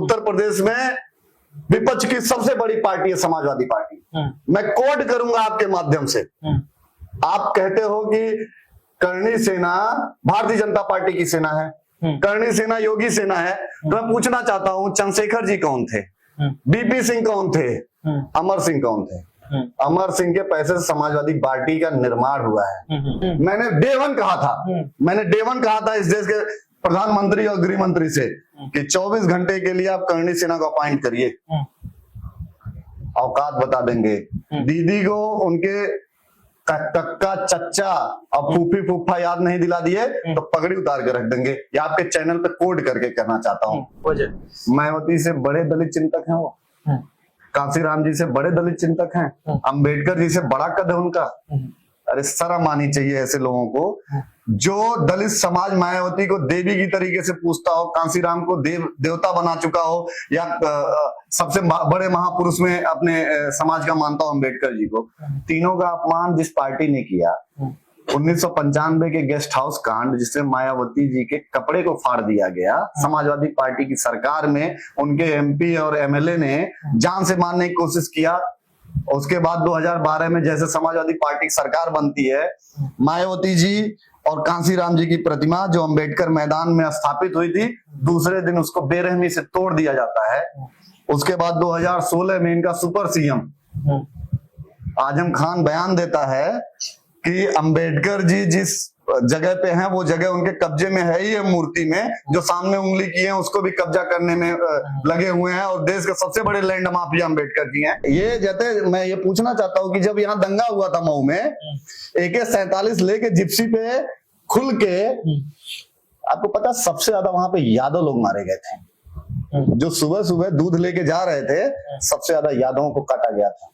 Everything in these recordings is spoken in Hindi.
उत्तर प्रदेश में विपक्ष की सबसे बड़ी पार्टी है समाजवादी पार्टी। मैं कोट करूंगा आपके माध्यम से। आप कहते हो कि करणी सेना भारतीय जनता पार्टी की सेना है, करणी सेना योगी सेना है, तो मैं पूछना चाहता हूं चंद्रशेखर जी कौन थे, बीपी सिंह कौन थे, अमर सिंह कौन थे? अमर सिंह के पैसे से समाजवादी पार्टी का निर्माण हुआ है। मैंने डे वन कहा था इस देश के प्रधानमंत्री और गृह मंत्री से कि 24 घंटे के लिए आप करणी सेना को अपॉइंट करिए, औकात बता देंगे। दीदी को उनके कक्का चच्चा और फूफी फूफा याद नहीं दिला दिए तो पगड़ी उतार के रख देंगे। ये आपके चैनल पे कोड करके कहना चाहता हूँ। मायावती से बड़े दलित चिंतक हैं वो, कांसीराम जी से बड़े दलित चिंतक हैं, अंबेडकर जी से बड़ा कद है उनका। अरे शर्म आनी चाहिए ऐसे लोगों को। जो दलित समाज मायावती को देवी की तरीके से पूछता हो, कांसीराम को देवता बना चुका हो, या सबसे बड़े महापुरुष में अपने समाज का मानता हो अम्बेडकर जी को, तीनों का अपमान जिस पार्टी ने किया 1995 के गेस्ट हाउस कांड, जिसमें मायावती जी के कपड़े को फाड़ दिया गया, समाजवादी पार्टी की सरकार में उनके एमपी और एमएलए ने जान से मारने की कोशिश किया। उसके बाद 2012 में जैसे समाजवादी पार्टी की सरकार बनती है, मायावती जी और कांसीराम जी की प्रतिमा जो अंबेडकर मैदान में स्थापित हुई थी, दूसरे दिन उसको बेरहमी से तोड़ दिया जाता है। उसके बाद 2016 में इनका सुपर सीएम आजम खान बयान देता है कि अंबेडकर जी जिस जगह पे हैं वो जगह उनके कब्जे में है ही है, मूर्ति में जो सामने उंगली की है उसको भी कब्जा करने में लगे हुए हैं, और देश के सबसे बड़े लैंड माफिया अंबेडकर जी हैं। ये जैसे मैं ये पूछना चाहता हूँ कि जब यहाँ दंगा हुआ था मऊ में, AK-47 लेके जिप्सी पे खुल के, आपको पता सबसे ज्यादा वहां पे यादव लोग मारे गए थे। जो सुबह सुबह दूध लेके जा रहे थे, सबसे ज्यादा यादवों को काटा गया था।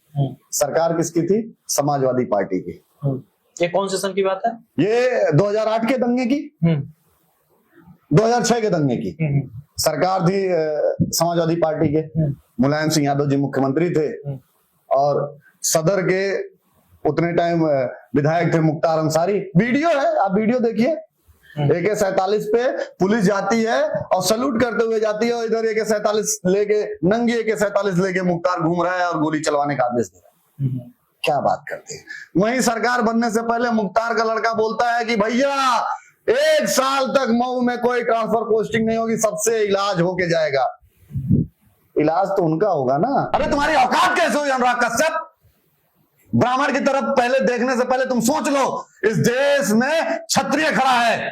सरकार किसकी थी? समाजवादी पार्टी की। ये कौन से सन की बात है? ये 2008 के दंगे की, 2006 के दंगे की सरकार थी समाजवादी पार्टी के। मुलायम सिंह यादव जी मुख्यमंत्री थे और सदर के उतने टाइम विधायक थे मुख्तार अंसारी। वीडियो है, आप वीडियो देखिए। AK-47 पे पुलिस जाती है और सैल्यूट करते हुए जाती है, और इधर AK-47 लेके, नंगी AK-47 लेके मुख्तार घूम रहा है और गोली चलवाने का आदेश दे रहा है। क्या बात करते हैं। वहीं सरकार बनने से पहले मुख्तार का लड़का बोलता है कि भैया 1 साल तक मऊ में कोई ट्रांसफर पोस्टिंग नहीं होगी, सबसे इलाज होके जाएगा। इलाज तो उनका होगा ना। अरे तुम्हारी औकात कैसे हुई अनुराग कश्यप? ब्राह्मण की तरफ पहले देखने से पहले तुम सोच लो, इस देश में क्षत्रिय खड़ा है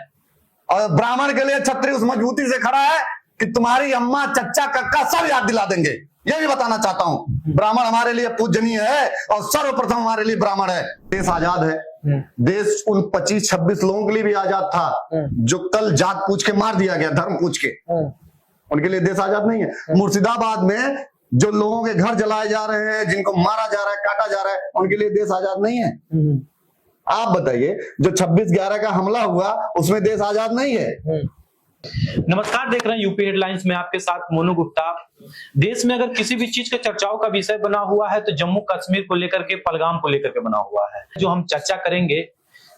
और ब्राह्मण के लिए क्षत्रिय उस मजबूती से खड़ा है कि तुम्हारी अम्मा चच्चा कक्का सब याद दिला देंगे। ये भी बताना चाहता हूं, ब्राह्मण हमारे लिए पूजनीय है और सर्वप्रथम हमारे लिए ब्राह्मण है। देश आजाद है, देश उन 25-26 लोगों के लिए भी आजाद था जो कल जात पूछ के मार दिया गया, धर्म पूछ के। उनके लिए देश आजाद नहीं है। मुर्शिदाबाद में जो लोगों के घर जलाए जा रहे हैं, जिनको मारा जा रहा है, काटा जा रहा है, उनके लिए देश आजाद नहीं है। आप बताइए, जो 26/11 का हमला हुआ उसमें देश आजाद नहीं है। नमस्कार, देख रहे हैं यूपी हेडलाइंस में आपके साथ मोनू गुप्ता। देश में अगर किसी भी चीज के चर्चाओं का विषय बना हुआ है तो जम्मू कश्मीर को लेकर के, पहलगाम को लेकर के बना हुआ है। जो हम चर्चा करेंगे,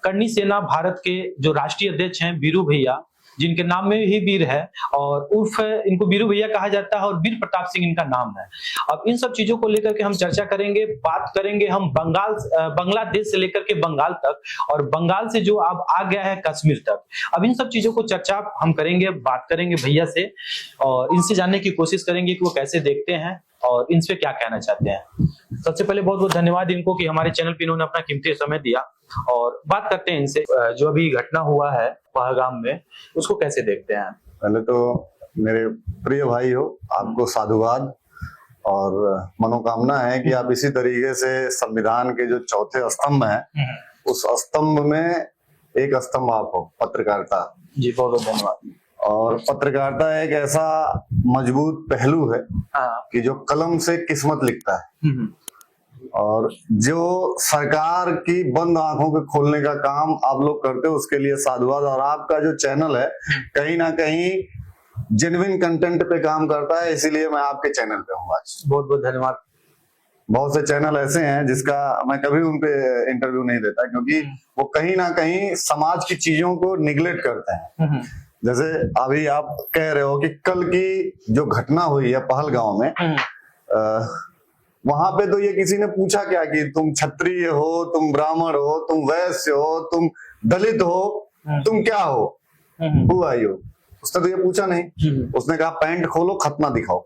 करणी सेना भारत के जो राष्ट्रीय अध्यक्ष हैं वीरू भैया, जिनके नाम में ही वीर है और उर्फ इनको वीरू भैया कहा जाता है, और वीर प्रताप सिंह इनका नाम है। अब इन सब चीजों को लेकर के हम चर्चा करेंगे। बात करेंगे हम बांग्लादेश से लेकर के बंगाल तक, और बंगाल से जो अब आ गया है कश्मीर तक। अब इन सब चीजों को चर्चा हम करेंगे, बात करेंगे भैया से और इनसे जानने की कोशिश करेंगे कि वो कैसे देखते हैं और इनसे क्या कहना चाहते हैं। सबसे पहले बहुत बहुत धन्यवाद इनको कि हमारे चैनल पे इन्होंने अपना कीमती समय दिया, और बात करते हैं इनसे जो अभी घटना हुआ है पहलगाम में, उसको कैसे देखते हैं। पहले तो मेरे प्रिय भाई हो, आपको साधुवाद और मनोकामना है कि आप इसी तरीके से संविधान के जो चौथे स्तंभ हैं, उस स्तंभ में एक स्तंभ आप हो, पत्रकारिता। जी बहुत बहुत धन्यवाद। और पत्रकारिता एक ऐसा मजबूत पहलू है कि जो कलम से किस्मत लिखता है, और जो सरकार की बंद आंखों के खोलने का काम आप लोग करते हो, उसके लिए साधुवाद। और आपका जो चैनल है कहीं ना कहीं जेन्युइन कंटेंट पे काम करता है, इसीलिए मैं आपके चैनल पे हूँ आज। बहुत बहुत धन्यवाद। बहुत से चैनल ऐसे हैं जिसका मैं कभी उन पे इंटरव्यू नहीं देता, क्योंकि वो कहीं ना कहीं समाज की चीजों को निगलेक्ट करते हैं। जैसे अभी आप कह रहे हो कि कल की जो घटना हुई है पहलगांव में, वहां पे तो ये किसी ने पूछा क्या कि तुम क्षत्रिय हो, तुम ब्राह्मण हो, तुम वैश्य हो, तुम दलित हो, तुम क्या हो, हु आर यू? उसने तो ये पूछा नहीं। उसने कहा पैंट खोलो, खतना दिखाओ।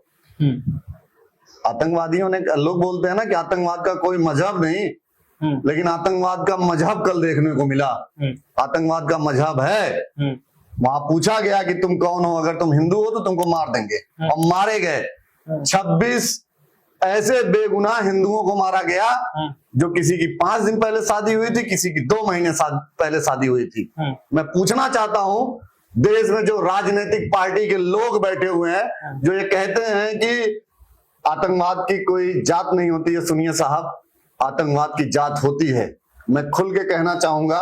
आतंकवादियों ने, लोग बोलते हैं ना कि आतंकवाद का कोई मजहब नहीं, लेकिन आतंकवाद का मजहब कल देखने को मिला। आतंकवाद का मजहब है। वहां पूछा गया कि तुम कौन हो, अगर तुम हिंदू हो तो तुमको मार देंगे, और मारे गए। 26 ऐसे बेगुनाह हिंदुओं को मारा गया जो किसी की 5 दिन पहले शादी हुई थी, किसी की 2 महीने पहले शादी हुई थी। मैं पूछना चाहता हूं, देश में जो राजनीतिक पार्टी के लोग बैठे हुए हैं जो ये कहते हैं कि आतंकवाद की कोई जात नहीं होती है, सुनिए साहब, आतंकवाद की जात होती है। मैं खुल के कहना चाहूंगा,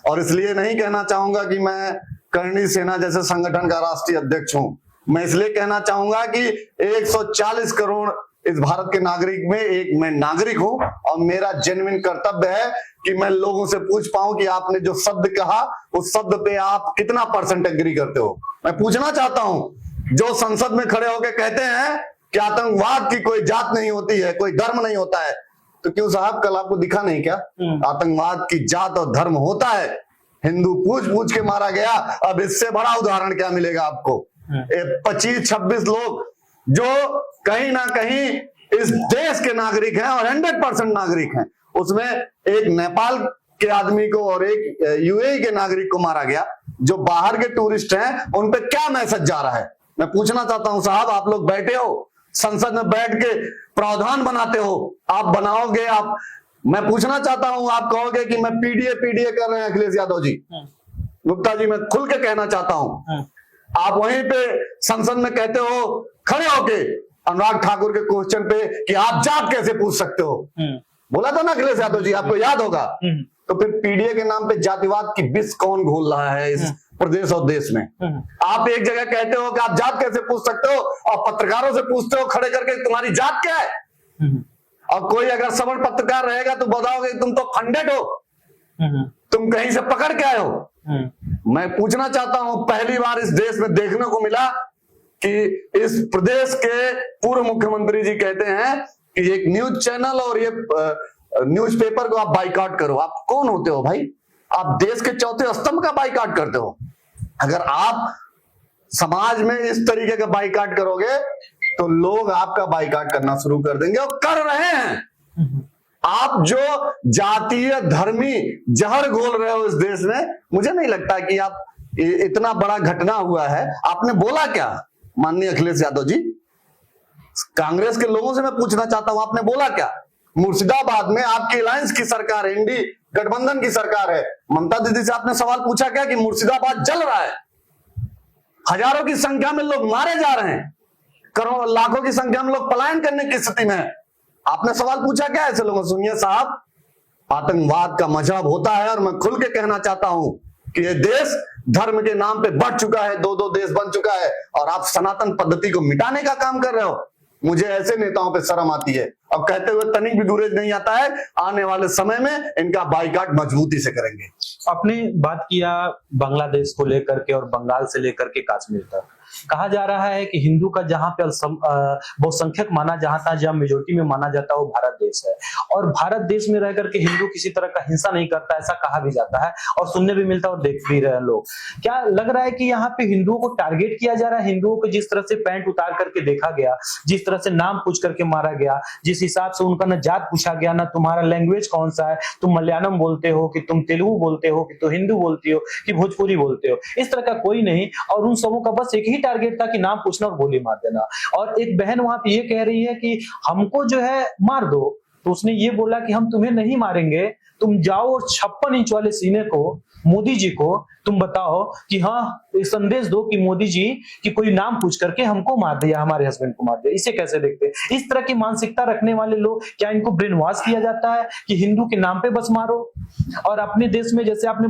और इसलिए नहीं कहना चाहूंगा कि मैं करणी सेना जैसे संगठन का राष्ट्रीय अध्यक्ष हूं। मैं इसलिए कहना चाहूंगा कि 140 करोड़ इस भारत के नागरिक में एक मैं नागरिक हूं, और मेरा जेन्युइन कर्तव्य है कि मैं लोगों से पूछ पाऊं कि आपने जो शब्द कहा उस शब्द पे आप कितना % एग्री करते हो। मैं पूछना चाहता हूं, जो संसद में खड़े होकर कहते हैं कि आतंकवाद की कोई जात नहीं होती है, कोई धर्म नहीं होता है, तो क्यों साहब कल आपको दिखा नहीं क्या? आतंकवाद की जात और धर्म होता है। हिंदू पूछ पूछ के मारा गया। अब इससे बड़ा उदाहरण क्या मिलेगा आपको? 25-26 लोग जो कहीं ना कहीं इस देश के नागरिक हैं और 100% नागरिक हैं, उसमें एक नेपाल के आदमी को और एक यूएई के नागरिक को मारा गया। जो बाहर के टूरिस्ट हैं उन पे क्या मैसेज जा रहा है? मैं पूछना चाहता हूं साहब, आप लोग बैठे हो संसद में, बैठ के प्रावधान बनाते हो, आप बनाओगे, आप, मैं पूछना चाहता हूं, आप कहोगे कि मैं पीडीए कर रहे हैं अखिलेश यादव जी। गुप्ता जी, मैं खुल के कहना चाहता हूं, आप वहीं पे संसद में कहते हो खड़े होके अनुराग ठाकुर के क्वेश्चन पे कि आप जात कैसे पूछ सकते हो, बोला था ना अखिलेश यादव जी, आपको याद होगा। तो फिर पीडीए के नाम पे जातिवाद की विष कौन घोल रहा है इस प्रदेश और देश में? आप एक जगह कहते हो कि आप जात कैसे पूछ सकते हो, और पत्रकारों से पूछते हो खड़े करके तुम्हारी जात क्या है, और कोई अगर सबल पत्रकार रहेगा तो बताओगे तुम तो फंडेड हो, तुम कहीं से पकड़ के आए हो। मैं पूछना चाहता हूं, पहली बार इस देश में देखने को मिला कि इस प्रदेश के पूर्व मुख्यमंत्री जी कहते हैं कि एक न्यूज चैनल और ये न्यूज़पेपर को आप बाइकआउट करो। आप कौन होते हो भाई? आप देश के चौथे स्तंभ का बाइकआउट करते हो। अगर आप समाज में इस तरीके का बाइकआउट करोगे तो लोग आपका बाइकआउट करना शुरू कर देंगे, और कर रहे हैं। आप जो जातीय धर्मी जहर घोल रहे हो इस देश में, मुझे नहीं लगता कि आप, इतना बड़ा घटना हुआ है, आपने बोला क्या माननीय अखिलेश यादव जी? कांग्रेस के लोगों से मैं पूछना चाहता हूं, आपने बोला क्या? मुर्शिदाबाद में आपकी अलायंस की सरकार है, इंडी गठबंधन की सरकार है, ममता दीदी से आपने सवाल पूछा क्या कि मुर्शिदाबाद जल रहा है, हजारों की संख्या में लोग मारे जा रहे हैं, करोड़ों लाखों की संख्या में लोग पलायन करने की स्थिति में है, आपने सवाल पूछा क्या ऐसे लोगों? सुनिए साहब, आतंकवाद का मजहब होता है, और मैं खुल के कहना चाहता हूं कि ये देश धर्म के नाम पे बढ़ चुका है, 2-2 देश बन चुका है, और आप सनातन पद्धति को मिटाने का काम कर रहे हो। मुझे ऐसे नेताओं पे शर्म आती है। अब कहते हुए तनिक भी गुरेज नहीं आता है, आने वाले समय में इनका बाइकआउट मजबूती से करेंगे। आपने बात किया बांग्लादेश को लेकर के और बंगाल से लेकर के कश्मीर तक। कहा जा रहा है कि हिंदू का जहां पे बहुसंख्यक माना जाता है, जहां मेजोरिटी में माना जाता है, वो भारत देश है, और भारत देश में रह करके हिंदू किसी तरह का हिंसा नहीं करता, ऐसा कहा भी जाता है, और सुनने भी मिलता है और देख भी रहे हैं लोग। क्या लग रहा है कि यहाँ पे हिंदुओं को टारगेट किया जा रहा है? हिंदुओं को जिस तरह से पैंट उतार करके देखा गया, जिस तरह से नाम पूछ करके मारा गया, जिस हिसाब से उनका न जात पूछा गया, ना तुम्हारा लैंग्वेज कौन सा है, तुम मलयालम बोलते हो कि तुम तेलुगु बोलते हो कि तुम हिंदू बोलती हो कि भोजपुरी बोलते हो, इस तरह का कोई नहीं, और उन सबों का बस एक ही टारगेट था कि नाम पूछना और गोली मार देना। और एक बहन वहां पे ये कह रही है कि हमको जो है मार दो, तो उसने ये बोला कि हम तुम्हें नहीं मारेंगे, तुम जाओ और 56 इंच वाले सीने को मोदी जी को तुम बताओ कि हाँ, संदेश दो कि मोदी जी कि कोई नाम पूछ करके हमको मार दिया, हमारे हस्बैंड को मार दिया। इसे कैसे देखते हैं? इस तरह की मानसिकता रखने वाले लोग, क्या इनको ब्रेन वॉश किया जाता है कि हिंदू के नाम पे बस मारो? और अपने देश में जैसे आपने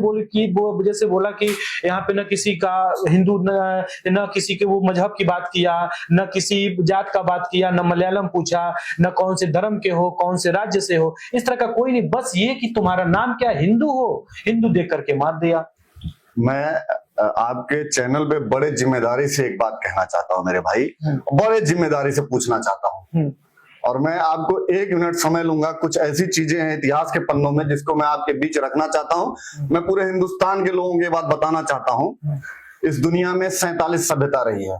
जैसे बोला कि यहाँ पे न किसी का हिंदू न किसी के वो मजहब की बात किया, न किसी जात का बात किया, न मलयालम पूछा, न कौन से धर्म के हो, कौन से राज्य से हो, इस तरह का कोई नहीं, बस ये कि तुम्हारा नाम क्या है, हिंदू हो, हिंदू देख करके मार दिया। मैं आपके चैनल पे बड़े जिम्मेदारी से एक बात कहना चाहता हूँ मेरे भाई, बड़े जिम्मेदारी से पूछना चाहता हूँ, और मैं आपको 1 मिनट समय लूंगा। कुछ ऐसी चीजें हैं इतिहास के पन्नों में जिसको मैं आपके बीच रखना चाहता हूँ। मैं पूरे हिंदुस्तान के लोगों की बात बताना चाहता हूँ। इस दुनिया में 47 सभ्यता रही है,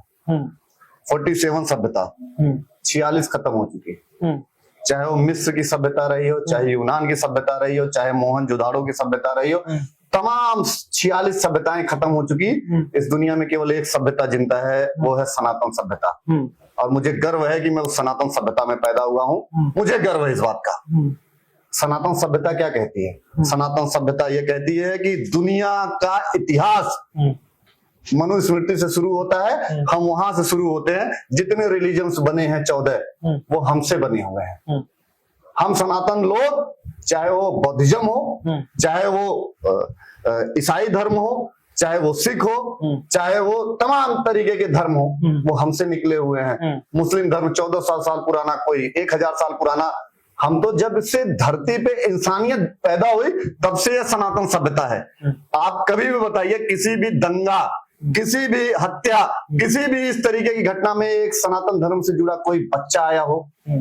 47 सभ्यता, 46 खत्म हो चुकी है। चाहे वो मिस्र की सभ्यता रही हो, चाहे यूनान की सभ्यता रही हो, चाहे मोहनजोदाड़ो की सभ्यता रही हो, तमाम 46 सभ्यताएं खत्म हो चुकी। इस दुनिया में केवल एक सभ्यता जिंदा है, वो है सनातन सभ्यता। और मुझे गर्व है कि मैं उस सनातन सभ्यता में पैदा हुआ हूँ। मुझे गर्व है इस बात का। सनातन सभ्यता क्या कहती है? सनातन सभ्यता ये कहती है कि दुनिया का इतिहास मनुस्मृति से शुरू होता है, हम वहां से शुरू होते हैं। जितने रिलीजन्स बने हैं 14, वो हमसे बने हुए हैं। हम सनातन लोग, चाहे वो बौद्धिज्म हो, चाहे वो ईसाई धर्म हो, चाहे वो सिख हो, चाहे वो तमाम तरीके के धर्म हो, वो हमसे निकले हुए हैं। मुस्लिम धर्म 1400 साल पुराना, कोई 1000 साल पुराना। हम तो जब से धरती पे इंसानियत पैदा हुई तब से यह सनातन सभ्यता है। आप कभी भी बताइए, किसी भी दंगा, किसी भी हत्या, किसी भी इस तरीके की घटना में एक सनातन धर्म से जुड़ा कोई बच्चा आया हो?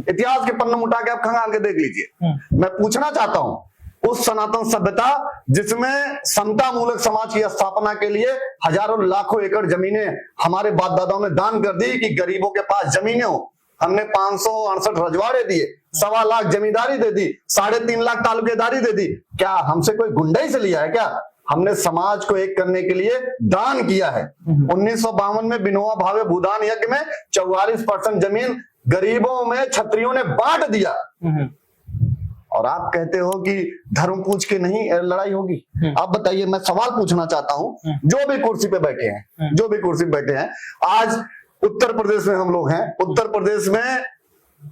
इतिहास के पन्ने उठा के आप खंगाल के देख लीजिए। मैं पूछना चाहता हूं, उस सनातन सभ्यता जिसमेम समता मूलक समाज की स्थापना के लिए हजारों लाखों एकड़ जमीनें हमारे बाप दादाओं ने दान कर दी कि गरीबों के पास जमीनें हो। हमने 568 रजवाड़े दिए, 1.25 लाख जमींदारी दे दी, 3.5 लाख तालुकेदारी दे दी। क्या हमसे कोई गुंडाई से लिया है? क्या हमने समाज को एक करने के लिए दान किया है? 1952 में विनोबा भावे भूदान यज्ञ में 44% जमीन गरीबों में क्षत्रियों ने बांट दिया। और आप कहते हो कि धर्म पूछ के नहीं लड़ाई होगी? आप बताइए, मैं सवाल पूछना चाहता हूं, जो भी कुर्सी पे बैठे हैं, जो भी कुर्सी पे बैठे हैं, आज उत्तर प्रदेश में हम लोग हैं। उत्तर प्रदेश में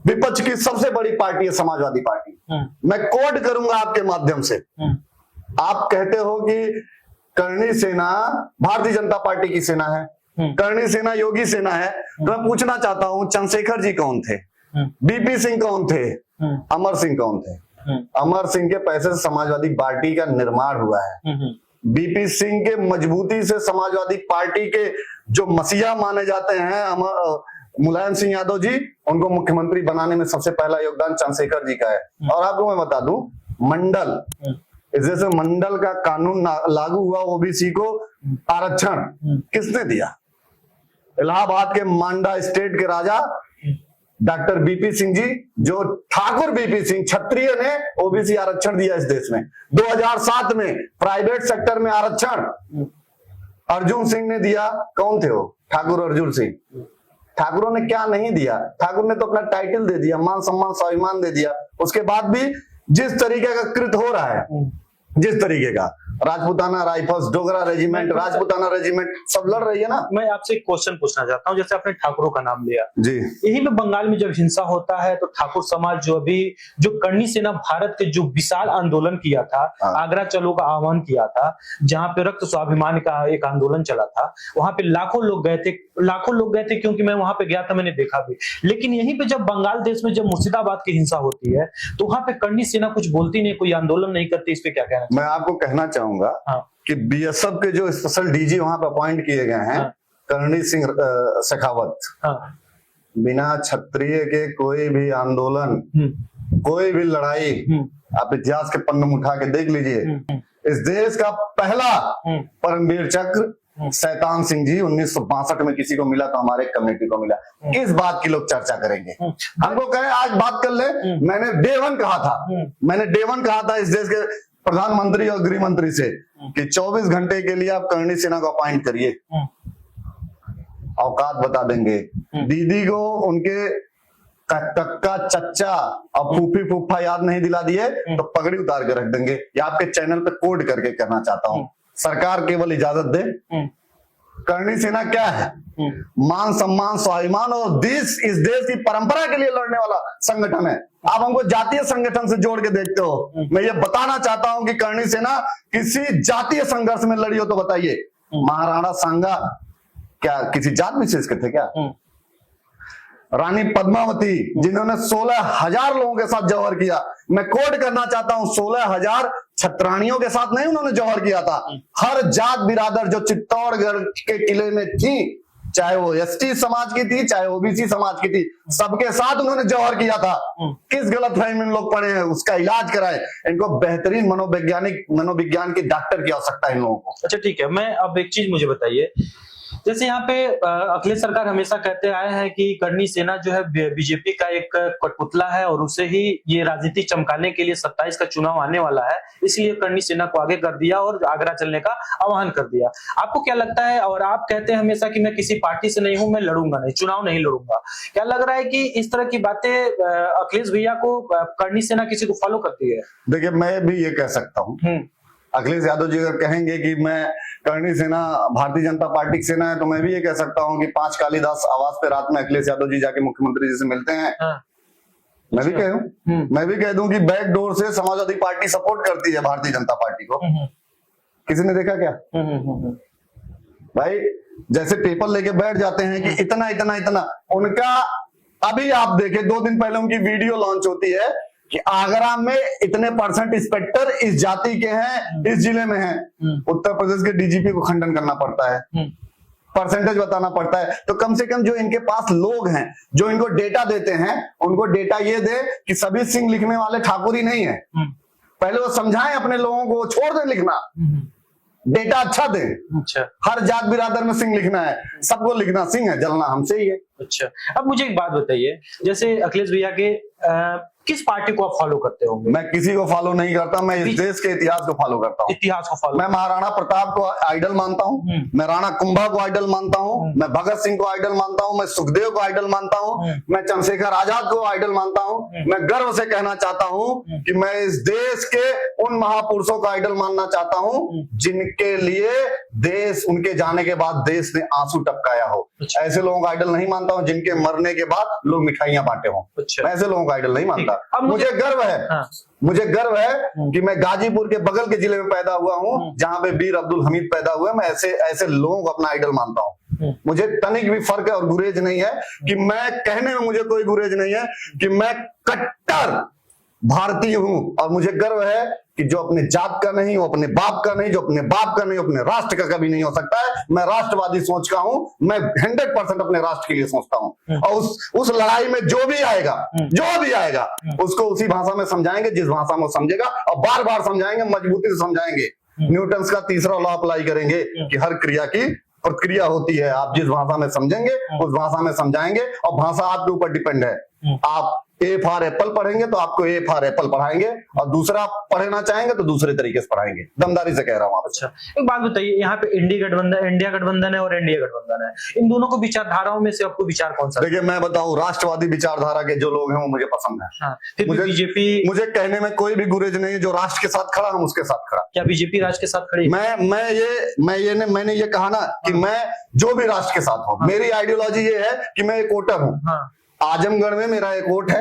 विपक्ष की सबसे बड़ी पार्टी है समाजवादी पार्टी। मैं कोट करूंगा आपके माध्यम से। आप कहते हो कि करणी सेना भारतीय जनता पार्टी की सेना है, करणी सेना योगी सेना है। तो मैं पूछना चाहता हूं, चंद्रशेखर जी कौन थे? बीपी सिंह कौन थे? अमर सिंह कौन थे? अमर सिंह के पैसे से समाजवादी पार्टी का निर्माण हुआ है। बीपी सिंह के मजबूती से समाजवादी पार्टी के जो मसीहा माने जाते हैं मुलायम सिंह यादव जी, उनको मुख्यमंत्री बनाने में सबसे पहला योगदान चंद्रशेखर जी का है। और आपको मैं बता दूं, मंडल, जैसे मंडल का कानून लागू हुआ, ओबीसी को आरक्षण किसने दिया? इलाहाबाद के मांडा स्टेट के राजा डॉक्टर बीपी सिंह जी, जो ठाकुर बीपी सिंह क्षत्रिय ने ओबीसी आरक्षण दिया इस देश में। 2007 में प्राइवेट सेक्टर में आरक्षण अर्जुन सिंह ने दिया। कौन थे वो? ठाकुर अर्जुन सिंह। ठाकुरों ने क्या नहीं दिया? ठाकुर ने तो अपना टाइटल दे दिया, मान सम्मान स्वाभिमान दे दिया। उसके बाद भी जिस तरीके का कृत हो रहा है, जिस तरीके का, Rajputana rifles, Dogra regiment, Rajputana regiment सब लड़ रही है ना। मैं आपसे एक क्वेश्चन पूछना चाहता हूं, जैसे आपने ठाकुरों का नाम लिया जी, यही पे बंगाल में जब हिंसा होता है तो ठाकुर समाज जो करणी सेना भारत के जो विशाल आंदोलन किया था, आगरा चलो का आह्वान किया था, जहां पे रक्त स्वाभिमान का एक आंदोलन चला था, वहां पे लाखों लोग गए थे, क्योंकि मैं वहां पे गया था, मैंने देखा भी। लेकिन यहीं पे जब बंगाल देश में जब मुर्शिदाबाद की हिंसा होती है तो वहां पे करणी सेना कुछ बोलती नहीं, कोई आंदोलन नहीं करती। इस पे क्या कहना? मैं आपको कहना चाहूंगा कि बीएसएफ के जो स्पेशल डीजी वहां पर अपॉइंट किए गए हैं, करणी सिंह शेखावत, बिना क्षत्रिय के कोई भी आंदोलन, कोई भी लड़ाई, आप इतिहास के पन्ने में उठा के देख लीजिए। इस देश का पहला परमवीर चक्र शैतान सिंह जी 1962 में किसी को मिला तो हमारे कम्युनिटी को मिला। इस बात की लोग चर्चा करेंगे। हमको कहे आज बात कर ले, मैंने डे वन कहा था इस देश के प्रधानमंत्री और गृह मंत्री से कि 24 घंटे के लिए आप करणी सेना को अपॉइंट करिए, औकात बता देंगे। दीदी को उनके कक्का चच्चा और फूफी फूफा याद नहीं दिला दिए तो पगड़ी उतार के रख देंगे। या आपके चैनल पे कोड करके करना चाहता हूं, सरकार केवल इजाजत दे। करणी सेना क्या है? मान सम्मान स्वाभिमान और इस देश की परंपरा के लिए लड़ने वाला संगठन है। आप हमको जातीय संगठन से जोड़ के देखते हो। मैं ये बताना चाहता हूं कि करणी सेना किसी जातीय संघर्ष में लड़ी हो तो बताइए। महाराणा सांगा क्या किसी जात विशेष के थे क्या? रानी पद्मावती जिन्होंने 16,000 लोगों के साथ जौहर किया, मैं कोट करना चाहता हूं 16,000 छत्राणियों के साथ नहीं उन्होंने जौहर किया था, हर जात बिरादर जो चित्तौड़गढ़ के किले में थी, चाहे वो एसटी समाज की थी चाहे ओबीसी समाज की थी, सबके साथ उन्होंने जौहर किया था। किस गलतफहमी में लोग पड़े हैं उसका इलाज कराएं। इनको बेहतरीन मनोविज्ञान की डॉक्टर की आवश्यकता है इन लोगों को। अच्छा ठीक है, मैं अब एक चीज मुझे बताइए, जैसे यहाँ पे अखिलेश सरकार हमेशा कहते आए हैं कि करनी सेना जो है बीजेपी का एक कठपुतला है और उसे ही ये राजनीति चमकाने के लिए 27 का चुनाव आने वाला है, इसलिए करनी सेना को आगे कर दिया और आगरा चलने का आह्वान कर दिया। आपको क्या लगता है, और आप कहते हैं हमेशा कि मैं किसी पार्टी से नहीं हूं, मैं लड़ूंगा नहीं, चुनाव नहीं लड़ूंगा, क्या लग रहा है कि इस तरह की बातें अखिलेश भैया को करनी सेना किसी को फॉलो करती है? देखिए मैं भी ये कह सकता हूँ, अखिलेश यादव जी अगर कहेंगे कि मैं करनी सेना भारतीय जनता पार्टी की सेना है, तो मैं भी ये कह सकता हूँ कि 5 कालिदास आवास पे रात में अखिलेश यादव जी जाके मुख्यमंत्री जी से मिलते हैं। मैं भी कह दूं कि बैकडोर से समाजवादी पार्टी सपोर्ट करती है भारतीय जनता पार्टी को। किसी ने देखा क्या? भाई जैसे पेपर लेके बैठ जाते हैं कि इतना इतना इतना, उनका अभी आप देखें 2 दिन पहले उनकी वीडियो लॉन्च होती है कि आगरा में इतने % इंस्पेक्टर इस जाति के हैं, इस जिले में हैं। उत्तर प्रदेश के डीजीपी को खंडन करना पड़ता है, परसेंटेज बताना पड़ता है। तो कम से कम जो इनके पास लोग हैं जो इनको डेटा देते हैं, उनको डेटा ये दे कि सभी सिंह लिखने वाले ठाकुर ही नहीं है। पहले वो समझाएं अपने लोगों को, छोड़ दें लिखना, डेटा अच्छा दे। अच्छा, हर जात बिरादर में सिंह लिखना है, सबको लिखना सिंह है, जलना हमसे ही है। अच्छा, अब मुझे एक बात बताइए, जैसे अखिलेश भैया के किस पार्टी को आप फॉलो करते होंगे? मैं किसी को फॉलो नहीं करता, मैं इस देश के इतिहास को फॉलो करता हूँ। इतिहास को फॉलो? मैं महाराणा प्रताप को आइडल मानता हूँ, मैं राणा कुंभा को आइडल मानता हूँ, मैं भगत सिंह को आइडल मानता हूँ, मैं सुखदेव को आइडल मानता हूँ, मैं चंद्रशेखर आजाद को आइडल मानता हूँ। मैं गर्व से कहना चाहता हूँ कि मैं इस देश के उन महापुरुषों को आइडल मानना चाहता हूँ जिनके लिए देश, उनके जाने के बाद देश ने आंसू टपकाया हो। ऐसे लोगों को आइडल नहीं मानता हूँ जिनके मरने के बाद लोग मिठाइयां बांटे हों। मैं ऐसे लोगों को आइडल नहीं मानता। मुझे गर्व है, मुझे गर्व है कि मैं गाजीपुर के बगल के जिले में पैदा हुआ हूँ जहां पे वीर अब्दुल हमीद पैदा हुए। मैं ऐसे लोगों को अपना आइडल मानता हूँ। मुझे तनिक भी फर्क है और गुरेज नहीं है कि मैं कहने में, मुझे कोई गुरेज नहीं है कि मैं कट्टर भारतीय हूं। और मुझे गर्व है कि जो अपने जात का नहीं, वो अपने बाप का नहीं, जो अपने बाप का नहीं, अपने राष्ट्र का कभी नहीं हो सकता है। मैं राष्ट्रवादी सोच का हूं, मैं 100% अपने राष्ट्र के लिए सोचता हूं। और उस लड़ाई में जो भी आएगा उसको उसी भाषा में समझाएंगे जिस भाषा में समझेगा, और बार बार समझाएंगे, मजबूती से समझाएंगे। न्यूटन का तीसरा लॉ अप्लाई करेंगे कि हर क्रिया की प्रक्रिया होती है। आप जिस भाषा में समझेंगे उस भाषा में समझाएंगे, और भाषा आपके ऊपर डिपेंड है। आप ए फॉर एप्पल पढ़ेंगे तो आपको ए फॉर एप्पल पढ़ाएंगे, और दूसरा पढ़ना चाहेंगे तो दूसरे तरीके से पढ़ाएंगे। दमदारी से कह रहा हूँ आप। अच्छा, एक बात बताइए, यहाँ पे इंडिया गठबंधन है और एनडीए गठबंधन है, इन दोनों को विचारधाराओं में से आपको विचार कौन सा? देखिए मैं बताऊं, राष्ट्रवादी विचारधारा के जो लोग हैं वो मुझे पसंद है। हाँ, फिर बीजेपी, मुझे कहने में कोई भी गुरेज नहीं है। जो राष्ट्र के साथ खड़ा, हम उसके साथ खड़ा। क्या बीजेपी राष्ट्र के साथ खड़ी? मैंने ये कहा ना कि मैं जो भी राष्ट्र के साथ हूँ। मेरी आइडियोलॉजी ये है कि मैं एक वोटर हूँ। आजमगढ़ में मेरा एक वोट है।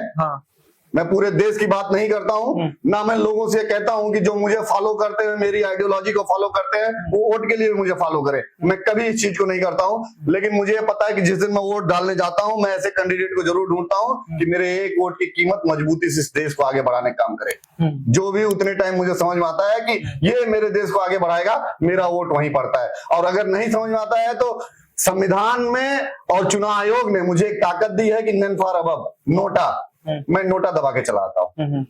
मैं पूरे देश की बात नहीं करता हूँ, ना मैं लोगों से कहता हूँ कि जो मुझे फॉलो करते हैं, मेरी आइडियोलॉजी को फॉलो करते हैं, वो वोट के लिए भी मुझे फॉलो करे। मैं कभी इस चीज को नहीं करता हूँ। लेकिन मुझे पता है कि जिस दिन मैं वोट डालने जाता हूँ, मैं ऐसे कैंडिडेट को जरूर ढूंढता हूँ कि मेरे एक वोट की कीमत मजबूती से इस देश को आगे बढ़ाने का काम करे। जो भी उतने टाइम मुझे समझ में आता है कि ये मेरे देश को आगे बढ़ाएगा, मेरा वोट वहीं पड़ता है। और अगर नहीं समझ में आता है तो संविधान में और चुनाव आयोग ने मुझे एक ताकत दी है कि नन फॉर अबव, नोटा, मैं नोटा दबा के चलाता हूँ।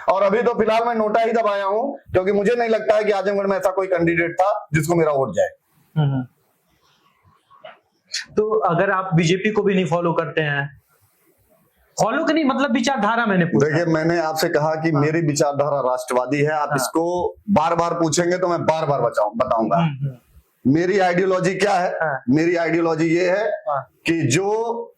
और अभी तो फिलहाल मैं नोटा ही दबाया हूँ, क्योंकि मुझे नहीं लगता है कि आजमगढ़ में ऐसा कोई कैंडिडेट था जिसको मेरा वोट जाए। तो अगर आप बीजेपी को भी नहीं फॉलो करते हैं, फॉलो करनी मतलब विचारधारा, मैंने पूछा। देखिए मैंने आपसे कहा कि मेरी विचारधारा राष्ट्रवादी है। आप इसको बार बार पूछेंगे तो मैं बार बार बताऊंगा। मेरी आइडियोलॉजी क्या है? मेरी आइडियोलॉजी ये है कि जो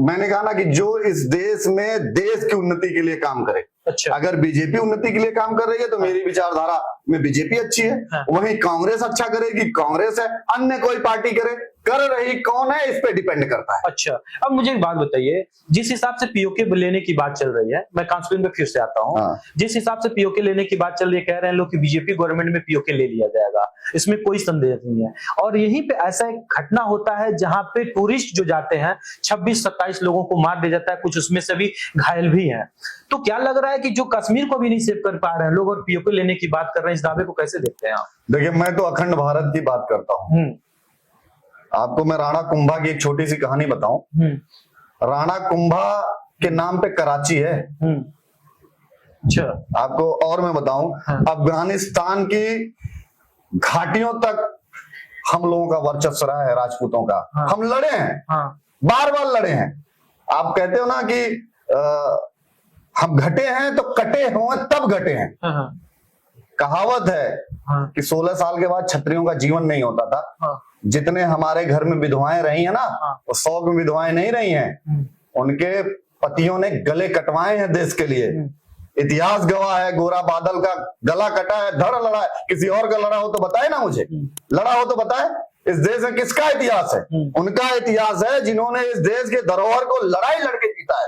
मैंने कहा ना कि जो इस देश में देश की उन्नति के लिए काम करे। अच्छा। अगर बीजेपी उन्नति के लिए काम कर रही है तो मेरी विचारधारा में बीजेपी अच्छी है। वहीं कांग्रेस अच्छा करेगी, कांग्रेस है। अन्य कोई पार्टी करे कर रही कौन है इस पे डिपेंड करता है। अच्छा, अब मुझे एक बात बताइए, जिस हिसाब से पीओके लेने की बात चल रही है, मैं कांस्टेंट पे फिर से आता हूँ। हाँ। जिस हिसाब से पीओके लेने की बात चल रही है, कह रहे हैं लोग कि बीजेपी गवर्नमेंट में पीओके ले लिया जाएगा, इसमें कोई संदेह नहीं है। और यहीं पे ऐसा एक घटना होता है जहां पे टूरिस्ट जो जाते हैं 26-27 लोगों को मार दिया जाता है, कुछ उसमें से भी घायल भी हैं। तो क्या लग रहा है कि जो कश्मीर को भी नहीं सेव कर पा रहे हैं लोग और पीओके लेने की बात कर रहे हैं, इस दावे को कैसे देखते हैं आप? देखिए, मैं तो अखंड भारत की बात करता हूँ। आपको मैं राणा कुंभा की एक छोटी सी कहानी बताऊं। राणा कुंभा के नाम पे कराची है। अच्छा, आपको और मैं बताऊं, अफगानिस्तान की घाटियों तक हम लोगों का वर्चस्व रहा है, राजपूतों का। हम लड़े हैं, बार बार लड़े हैं। आप कहते हो ना कि हम घटे हैं तो कटे हों तब घटे हैं। कहावत है कि 16 साल के बाद क्षत्रियों का जीवन नहीं होता था। जितने हमारे घर में विधवाएं रही है ना, वो 100 में विधवाएं नहीं रही हैं। उनके पतियों ने गले कटवाए हैं देश के लिए। इतिहास गवाह है, गोरा बादल का गला कटा है, धड़ लड़ा है। किसी और का लड़ा हो तो बताए ना मुझे, लड़ा हो तो बताए। इस देश में किसका इतिहास है? उनका इतिहास है, जिन्होंने इस देश के धरोहर को लड़ाई लड़के जीता है।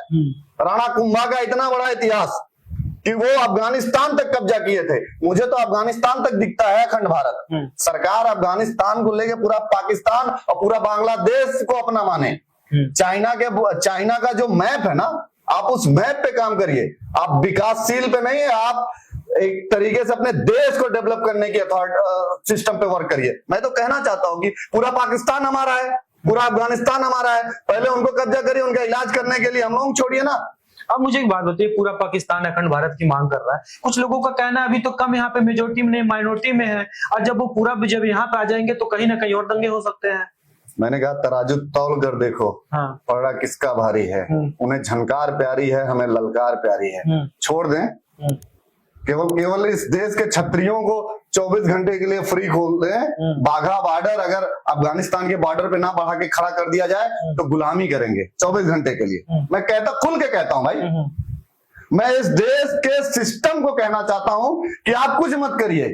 राणा कुंभा का इतना बड़ा इतिहास कि वो अफगानिस्तान तक कब्जा किए थे। मुझे तो अफगानिस्तान तक दिखता है अखंड भारत। सरकार अफगानिस्तान को लेके पूरा पाकिस्तान और पूरा बांग्लादेश को अपना माने। चाइना का जो मैप है ना, आप उस मैप पे काम करिए। आप विकासशील पे नहीं है, आप एक तरीके से अपने देश को डेवलप करने की सिस्टम पे वर्क करिए। मैं तो कहना चाहता हूँ कि पूरा पाकिस्तान हमारा है, पूरा अफगानिस्तान हमारा है। पहले उनको कब्जा करिए, उनका इलाज करने के लिए हम लोग छोड़िए ना। अब मुझे एक बात बताइए, पूरा पाकिस्तान अखंड भारत की मांग कर रहा है। कुछ लोगों का कहना है अभी तो कम यहाँ पे मेजोरिटी में नहीं, माइनॉरिटी में है, और जब वो पूरा जब यहाँ पे आ जाएंगे तो कहीं ना कहीं और दंगे हो सकते हैं। मैंने कहा तराजू तौल कर देखो, पड़ा किसका भारी है। उन्हें झनकार प्यारी है, हमें ललकार प्यारी है। छोड़ दें, केवल इस देश के क्षत्रियों को 24 घंटे के लिए फ्री खोल दें। बाघा बॉर्डर अगर अफगानिस्तान के बॉर्डर पे ना बढ़ा के खड़ा कर दिया जाए तो गुलामी करेंगे 24 घंटे के लिए। मैं खुल के कहता हूं भाई, मैं इस देश के सिस्टम को कहना चाहता हूं कि आप कुछ मत करिए।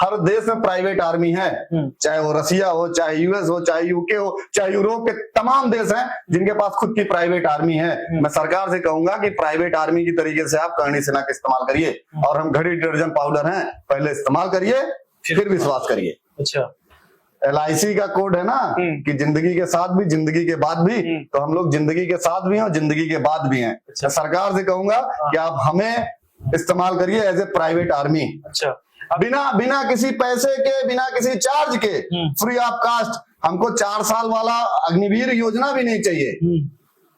हर देश में प्राइवेट आर्मी है, चाहे वो रसिया हो, चाहे यूएस हो, चाहे यूके हो, चाहे यूरोप के तमाम देश हैं जिनके पास खुद की प्राइवेट आर्मी है। मैं सरकार से कहूंगा कि प्राइवेट आर्मी की तरीके से आप करणी सेना का इस्तेमाल करिए। और हम घड़ी डिटर्जेंट पाउडर हैं, पहले इस्तेमाल करिए, फिर विश्वास करिए। अच्छा, LIC का कोड है ना कि जिंदगी के साथ भी, जिंदगी के बाद भी। तो हम लोग जिंदगी के साथ भी हैं और जिंदगी के बाद भी हैं। अच्छा। सरकार से कहूंगा कि आप हमें इस्तेमाल करिए एज ए प्राइवेट आर्मी। अच्छा, बिना किसी पैसे के, बिना किसी चार्ज के, फ्री ऑफ कास्ट। हमको 4 साल वाला अग्निवीर योजना भी नहीं चाहिए।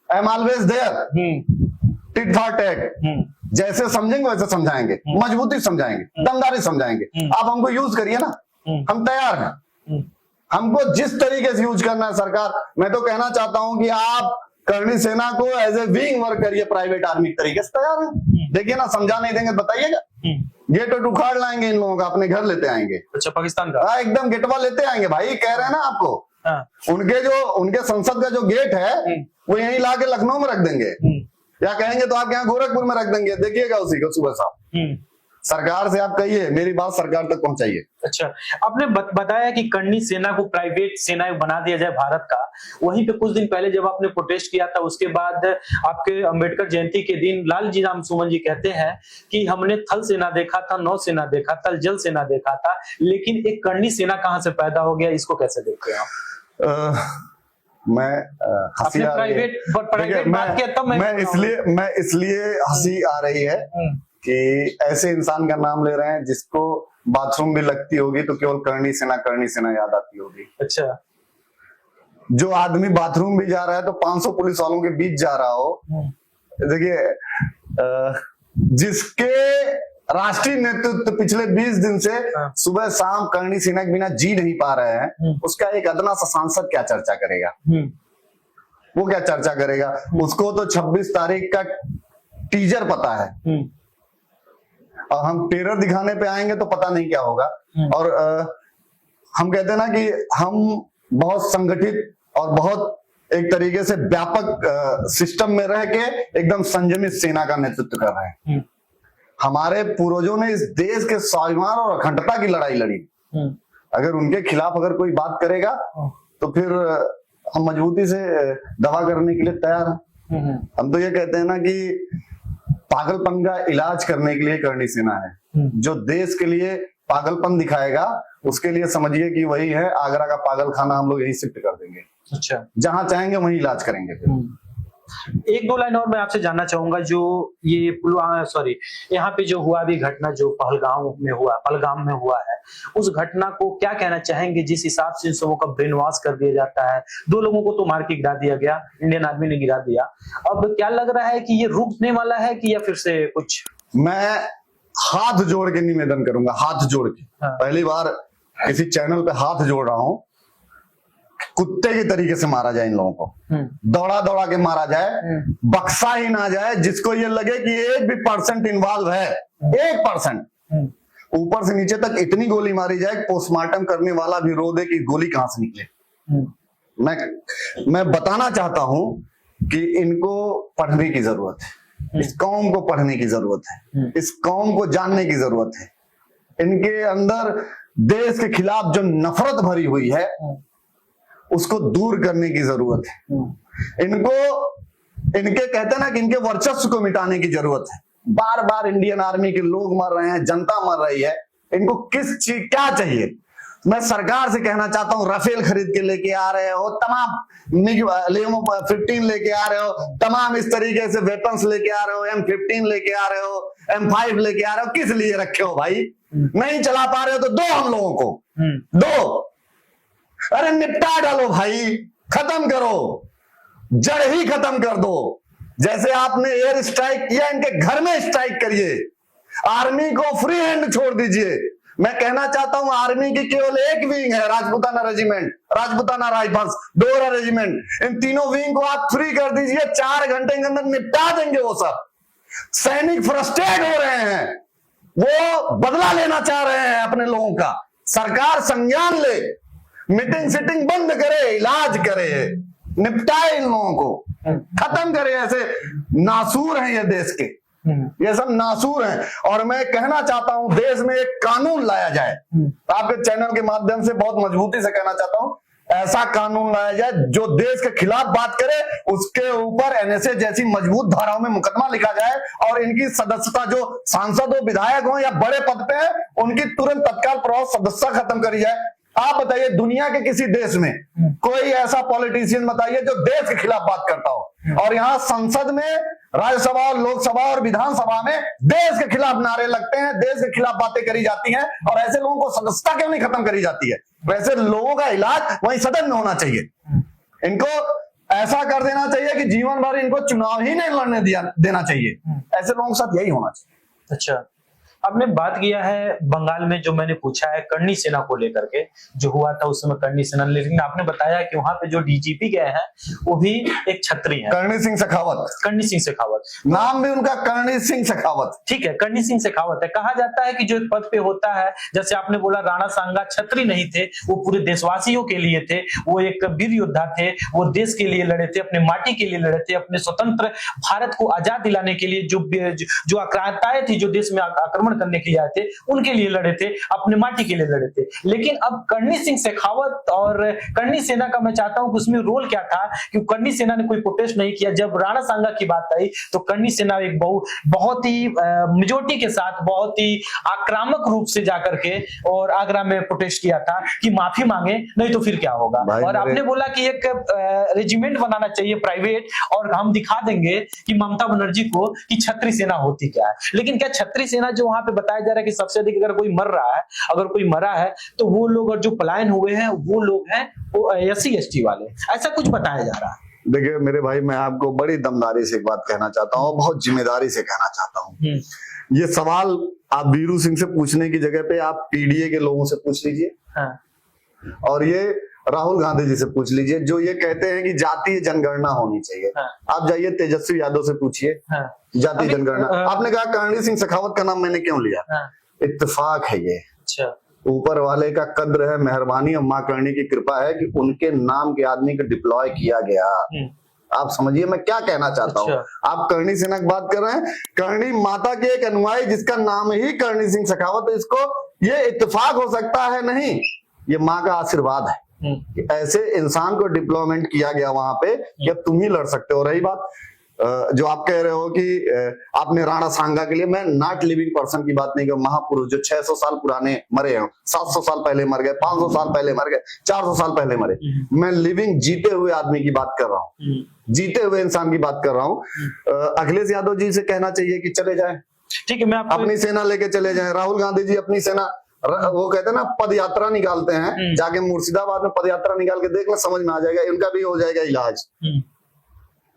I am always there, tit for tat. जैसे समझेंगे वैसे समझाएंगे, मजबूती समझाएंगे, दमदारी समझाएंगे। आप हमको यूज करिए ना, हम तैयार हैं। हमको जिस तरीके से यूज करना है सरकार, मैं तो कहना चाहता हूं कि आप करणी सेना को एज ए विंग वर्क करिए प्राइवेट आर्मी के तरीके से। तैयार है, देखिए ना, समझा नहीं देंगे बताइएगा। गेट उखाड़ लाएंगे इन लोगों का, अपने घर लेते आएंगे। अच्छा, पाकिस्तान का? हाँ, एकदम गेटवा लेते आएंगे भाई, कह रहे हैं ना आपको। उनके संसद का जो गेट है वो यहीं ला के लखनऊ में रख देंगे, या कहेंगे तो आप यहाँ गोरखपुर में रख देंगे। देखिएगा उसी को सुबह शाम। सरकार से आप कहिए, मेरी बात सरकार तक पहुंचाइए। अच्छा, आपने बताया कि करणी सेना को प्राइवेट सेना बना दिया जाए भारत का। वहीं पे कुछ दिन पहले जब आपने प्रोटेस्ट किया था, उसके बाद आपके अंबेडकर जयंती के दिन लालजी राम सुमन जी कहते हैं कि हमने थल सेना देखा था, नौ सेना देखा था, जल सेना देखा था, लेकिन एक करणी सेना कहां से पैदा हो गया, इसको कैसे देखते हैं आप? मैं इसलिए हंसी आ रही है कि ऐसे इंसान का नाम ले रहे हैं जिसको बाथरूम भी लगती होगी तो केवल करणी सेना याद आती होगी। अच्छा, जो आदमी बाथरूम भी जा रहा है तो 500 पुलिस वालों के बीच जा रहा हो। देखिए, जिसके राष्ट्रीय नेतृत्व पिछले 20 दिन से सुबह शाम करणी सेना के बिना जी नहीं पा रहे हैं, उसका एक अदना सा सांसद क्या चर्चा करेगा? वो क्या चर्चा करेगा? उसको तो 26 तारीख का टीजर पता है, और हम टेरर दिखाने पे आएंगे तो पता नहीं क्या होगा। और हम कहते हैं ना कि हम बहुत संगठित और बहुत एक तरीके से व्यापक सिस्टम में रह के एकदम संयमित सेना का नेतृत्व कर रहे हैं। हमारे पूर्वजों ने इस देश के स्वाभिमान और अखंडता की लड़ाई लड़ी। अगर उनके खिलाफ अगर कोई बात करेगा तो फिर हम मजबूती से दवा करने के लिए तैयार हैं। हम तो ये कहते हैं ना कि पागलपन का इलाज करने के लिए करणी सेना है। जो देश के लिए पागलपन दिखाएगा उसके लिए समझिए कि वही है आगरा का पागल खाना, हम लोग यही शिफ्ट कर देंगे। अच्छा, जहां चाहेंगे वहीं इलाज करेंगे। फिर एक दो लाइन और मैं आपसे जानना चाहूंगा, जो ये सॉरी यहाँ पे जो हुआ भी घटना जो पहलगाम में हुआ है, उस घटना को क्या कहना चाहेंगे? जिस हिसाब से इन सबों का ब्रेन वॉश कर दिया जाता है, 2 लोगों को तो मार के गिरा दिया गया, इंडियन आर्मी ने गिरा दिया। अब क्या लग रहा है कि ये रुकने वाला है कि या फिर से कुछ? मैं हाथ जोड़ के निवेदन करूंगा, हाथ जोड़ के। हाँ। पहली बार किसी चैनल पे हाथ जोड़ रहा हूं, कुत्ते के तरीके से मारा जाए इन लोगों को, दौड़ा दौड़ा के मारा जाए, बख्शा ही ना जाए। जिसको ये लगे कि 1 भी % इन्वॉल्व है, 1%, ऊपर से नीचे तक इतनी गोली मारी जाए पोस्टमार्टम करने वाला भी रो दे कि गोली कहां से निकले। मैं बताना चाहता हूं कि इनको पढ़ने की जरूरत है, इस कौम को पढ़ने की जरूरत है, इस कौम को जानने की जरूरत है। इनके अंदर देश के खिलाफ जो नफरत भरी हुई है उसको दूर करने की जरूरत है। इनके कहते हैं ना कि इनके वर्चस्व को मिटाने की जरूरत है। बार बार इंडियन आर्मी के लोग मर रहे हैं, जनता मर रही है, इनको किस चीज क्या चाहिए? मैं सरकार से कहना चाहता हूं, राफेल खरीद के लेके आ रहे हो, तमाम MiG-15 लेके आ रहे हो, तमाम इस तरीके से वेपन्स लेके आ रहे हो, M15 लेके आ रहे हो, M5 लेके आ रहे हो, किस लिए रखे हो भाई? नहीं चला पा रहे हो तो दो हम लोगों को, दो। अरे निपटा डालो भाई, खत्म करो, जड़ ही खत्म कर दो। जैसे आपने एयर स्ट्राइक किया, इनके घर में स्ट्राइक करिए, आर्मी को फ्री हैंड छोड़ दीजिए। मैं कहना चाहता हूं आर्मी की केवल एक विंग है, Rajputana regiment, Rajputana rifles, Dogra regiment. इन तीनों विंग को आप फ्री कर दीजिए, 4 घंटे के अंदर निपटा देंगे वो सब। सैनिक फ्रस्ट्रेट हो रहे हैं, वो बदला लेना चाह रहे हैं अपने लोगों का। सरकार संज्ञान ले, मीटिंग सिटिंग बंद करे, इलाज करे, निपटाए इन लोगों को, खत्म करे। ऐसे नासूर हैं ये देश के, ये सब नासूर हैं। और मैं कहना चाहता हूं देश में एक कानून लाया जाए, आपके चैनल के माध्यम से बहुत मजबूती से कहना चाहता हूं, ऐसा कानून लाया जाए जो देश के खिलाफ बात करे, उसके ऊपर NSA जैसी मजबूत धाराओं में मुकदमा लिखा जाए और इनकी सदस्यता, जो सांसद हो, विधायक हो या बड़े पद पे है, उनकी तुरंत तत्काल प्रभाव सदस्यता खत्म करी जाए। आप बताइए दुनिया के किसी देश में कोई ऐसा पॉलिटिशियन बताइए जो देश के खिलाफ बात करता हो? और यहाँ संसद में, राज्यसभा और लोकसभा और विधानसभा में देश के खिलाफ नारे लगते हैं, देश के खिलाफ बातें करी जाती हैं, और ऐसे लोगों को सदस्यता क्यों नहीं खत्म करी जाती है? वैसे लोगों का इलाज वही सदन में होना चाहिए। इनको ऐसा कर देना चाहिए कि जीवन भर इनको चुनाव ही नहीं लड़ने देना चाहिए। ऐसे लोगों के साथ यही होना चाहिए। अच्छा, आपने बात किया है बंगाल में, जो मैंने पूछा है करणी सेना को लेकर के जो हुआ था उस समय करणी सेना, लेकिन आपने बताया कि वहां पे जो DGP गए हैं वो भी एक छत्री हैं, करणी सिंह शेखावत। करणी सिंह शेखावत नाम भी उनका करणी सिंह शेखावत। ठीक है, करणी सिंह शेखावत है। कहा जाता है कि जो एक पद पे होता है, जैसे आपने बोला राणा सांगा छत्री नहीं थे, वो पूरे देशवासियों के लिए थे, वो एक वीर योद्धा थे, वो देश के लिए लड़े थे, अपने माटी के लिए लड़े थे, अपने स्वतंत्र भारत को आजाद दिलाने के लिए जो आक्रांताएं थी, जो देश में आक्रमण करने के लिए आए थे, उनके लिए लड़े थे, अपने माटी के लिए लड़े थे। लेकिन अब करणी सिंह शेखावत और करणी सेना का मैं चाहता हूं कि उसमें रोल क्या था, कि करणी सेना ने कोई प्रोटेस्ट नहीं किया। जब राणा सांगा की बात आई तो करणी सेना एक बहुत ही मेजोरिटी के साथ, बहुत ही आक्रामक रूप से जाकर के और आगरा में प्रोटेस्ट किया था कि माफी मांगे, नहीं तो फिर क्या होगा। और आपने बोला कि एक रेजिमेंट बनाना चाहिए प्राइवेट, और हम दिखा देंगे कि ममता बनर्जी को कि छत्री सेना होती क्या है। लेकिन क्या छत्री सेना जो वहां पे बताया जा रहा है कि सबसे अधिक अगर कोई मर रहा है, अगर कोई मरा है तो वो लोग, और जो पलायन हुए हैं वो लोग हैं वो SC ST वाले, ऐसा कुछ बताया जा रहा है। देखिए मेरे भाई, मैं आपको बड़ी दमदारी से एक बात कहना चाहता हूँ, बहुत जिम्मेदारी से कहना चाहता हूँ। ये सवाल आप वीरू सिंह से पूछने की जगह पे आप PDA के लोगों से पूछ लीजिए। हाँ। और ये राहुल गांधी जी से पूछ लीजिए, जो ये कहते हैं कि जातीय जनगणना होनी चाहिए। हाँ। आप जाइए तेजस्वी यादव से पूछिए। हाँ। जातीय जनगणना। आपने कहा करणी सिंह शेखावत का नाम मैंने क्यों लिया? हाँ। इत्तेफाक है ये। अच्छा। ऊपर वाले का कद्र है, मेहरबानी और माँ करणी की कृपा है कि उनके नाम के आदमी को डिप्लॉय किया गया। आप समझिए मैं क्या कहना चाहता हूँ। आप करणी सेना की बात कर रहे हैं, करणी माता के एक अनुयायी जिसका नाम ही करणी सिंह शेखावत है, इसको ये इत्तेफाक हो सकता है नहीं, ये माँ का आशीर्वाद है। कि ऐसे इंसान को डिप्लॉयमेंट किया गया वहां पे कि अब तुम ही लड़ सकते हो। रही बात जो आप कह रहे हो कि आपने राणा सांगा के लिए, मैं नॉट लिविंग पर्सन की बात नहीं कर, महापुरुष जो 600 साल पुराने मरे हैं, 700 साल पहले मर गए, 500 साल पहले मर गए, 400 साल पहले मरे, मैं लिविंग जीते हुए आदमी की बात कर रहा हूँ, जीते हुए इंसान की बात कर रहा हूँ। अखिलेश यादव जी से कहना चाहिए कि चले जाए, ठीक है, मैं अपनी सेना लेके चले जाए। राहुल गांधी जी अपनी सेना, वो कहते हैं ना पद यात्रा निकालते हैं, जाके मुर्शिदाबाद में पद यात्रा निकाल के देख ले, समझ में आ जाएगा, उनका भी हो जाएगा इलाज।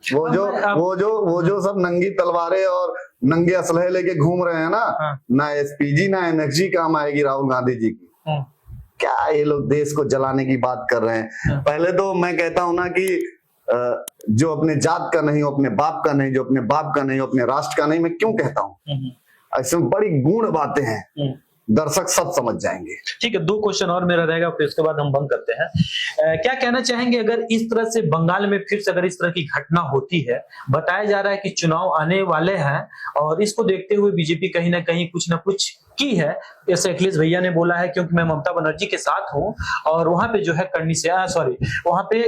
वो जो सब नंगी तलवारें और नंगे असलहे लेके घूम रहे हैं ना, ना एसपीजी ना एनएसजी काम आएगी राहुल गांधी जी की। क्या ये लोग देश को जलाने की बात कर रहे हैं। पहले तो मैं कहता हूं ना कि जो अपने जात का नहीं हो, अपने बाप का नहीं, जो अपने बाप का नहीं हो, अपने राष्ट्र का नहीं, मैं क्यों कहता हूँ, ऐसे बड़ी गूढ़ बातें हैं, दर्शक सब समझ जाएंगे। ठीक है, 2 क्वेश्चन और मेरा रहेगा, फिर उसके बाद हम बंद करते हैं। क्या कहना चाहेंगे अगर इस तरह से बंगाल में फिर से अगर इस तरह की घटना होती है, बताया जा रहा है कि चुनाव आने वाले हैं और इसको देखते हुए बीजेपी कहीं ना कहीं कुछ ना कुछ की है, जैसे अखिलेश भैया ने बोला है क्योंकि मैं ममता बनर्जी के साथ हूं और वहां पे जो है वहां पे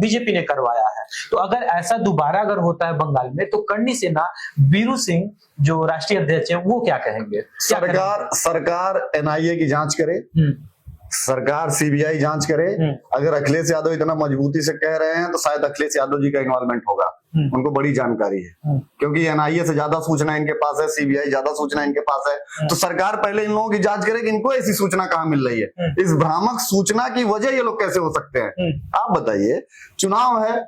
बीजेपी ने करवाया है, तो अगर ऐसा दोबारा अगर होता है बंगाल में तो करनी सेना बीरू सिंह जो राष्ट्रीय अध्यक्ष हैं वो क्या कहेंगे? सरकार एनआईए की जांच करे, सरकार सीबीआई जांच करे। अगर अखिलेश यादव इतना मजबूती से कह रहे हैं तो शायद अखिलेश यादव जी का इन्वॉल्वमेंट होगा, उनको बड़ी जानकारी है, क्योंकि एनआईए से ज्यादा सूचना इनके पास है, सीबीआई ज्यादा सूचना इनके पास है। तो सरकार पहले इन लोगों की जांच करे कि इनको ऐसी सूचना कहाँ मिल रही है, इस भ्रामक सूचना की वजह ये लोग कैसे हो सकते हैं। आप बताइए, चुनाव है,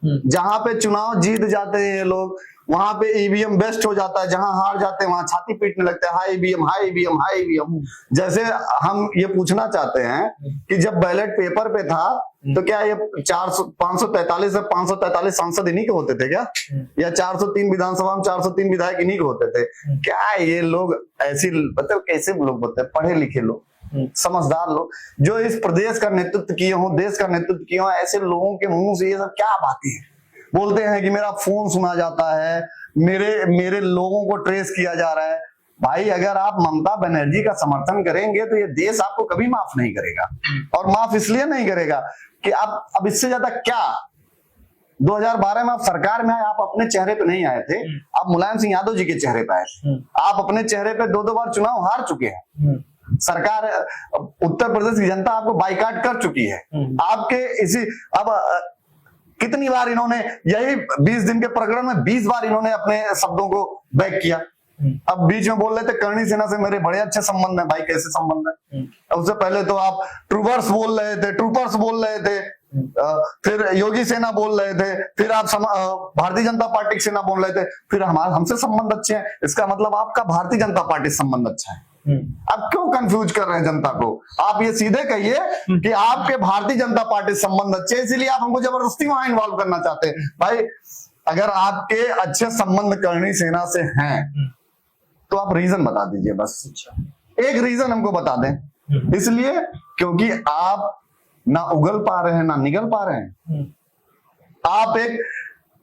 जहां पे चुनाव जीत जाते हैं ये लोग, वहां पे ईवीएम बेस्ट हो जाता है, जहां हार जाते हैं वहां छाती पीटने लगते हैं, high EVM high EVM high EVM. जैसे हम ये पूछना चाहते हैं कि जब बैलेट पेपर पे था तो क्या ये 543 से 543 सांसद इन्हीं के होते थे क्या, या 403 विधानसभा में 403 विधायक इन्हीं के होते थे क्या? ये लोग ऐसी मतलब कैसे लोग होते हैं, पढ़े लिखे लोग, समझदार लोग, जो इस प्रदेश का नेतृत्व किए हों, देश का नेतृत्व किए हों, ऐसे लोगों के मुंह से ये सब क्या बातें हैं? बोलते हैं कि मेरा फोन सुना जाता है, मेरे लोगों को ट्रेस किया जा रहा है। भाई अगर आप ममता बनर्जी का समर्थन करेंगे तो ये देश आपको कभी माफ नहीं करेगा, और माफ इसलिए नहीं करेगा कि आप अब इससे ज्यादा क्या, 2012 में आप सरकार में आए, आप अपने चेहरे पे नहीं आए थे, आप मुलायम सिंह यादव जी के चेहरे पे आए थे, आप अपने चेहरे पे 2-2 बार चुनाव हार चुके हैं, सरकार उत्तर प्रदेश की जनता आपको बाइकाट कर चुकी है, आपके इसी अब कितनी बार इन्होंने यही 20 दिन के प्रकरण में 20 बार इन्होंने अपने शब्दों को बैक किया। अब बीच में बोल रहे थे करणी सेना से मेरे बड़े अच्छे संबंध है, भाई कैसे संबंध है? उससे पहले तो आप ट्रूपर्स बोल रहे थे, फिर योगी सेना बोल रहे थे, फिर आप भारतीय जनता पार्टी की सेना बोल रहे थे, फिर हमसे संबंध अच्छे हैं, इसका मतलब आपका भारतीय जनता पार्टी से संबंध अच्छा है। अब क्यों कंफ्यूज कर रहे हैं जनता को? आप ये सीधे कहिए कि आपके भारतीय जनता पार्टी से संबंध अच्छे, इसीलिए आप हमको जबरदस्ती वहां इन्वॉल्व करना चाहते हैं। भाई अगर आपके अच्छे संबंध करणी सेना से हैं तो आप रीजन बता दीजिए, बस एक रीजन हमको बता दें। इसलिए क्योंकि आप ना उगल पा रहे हैं ना निगल पा रहे हैं। आप एक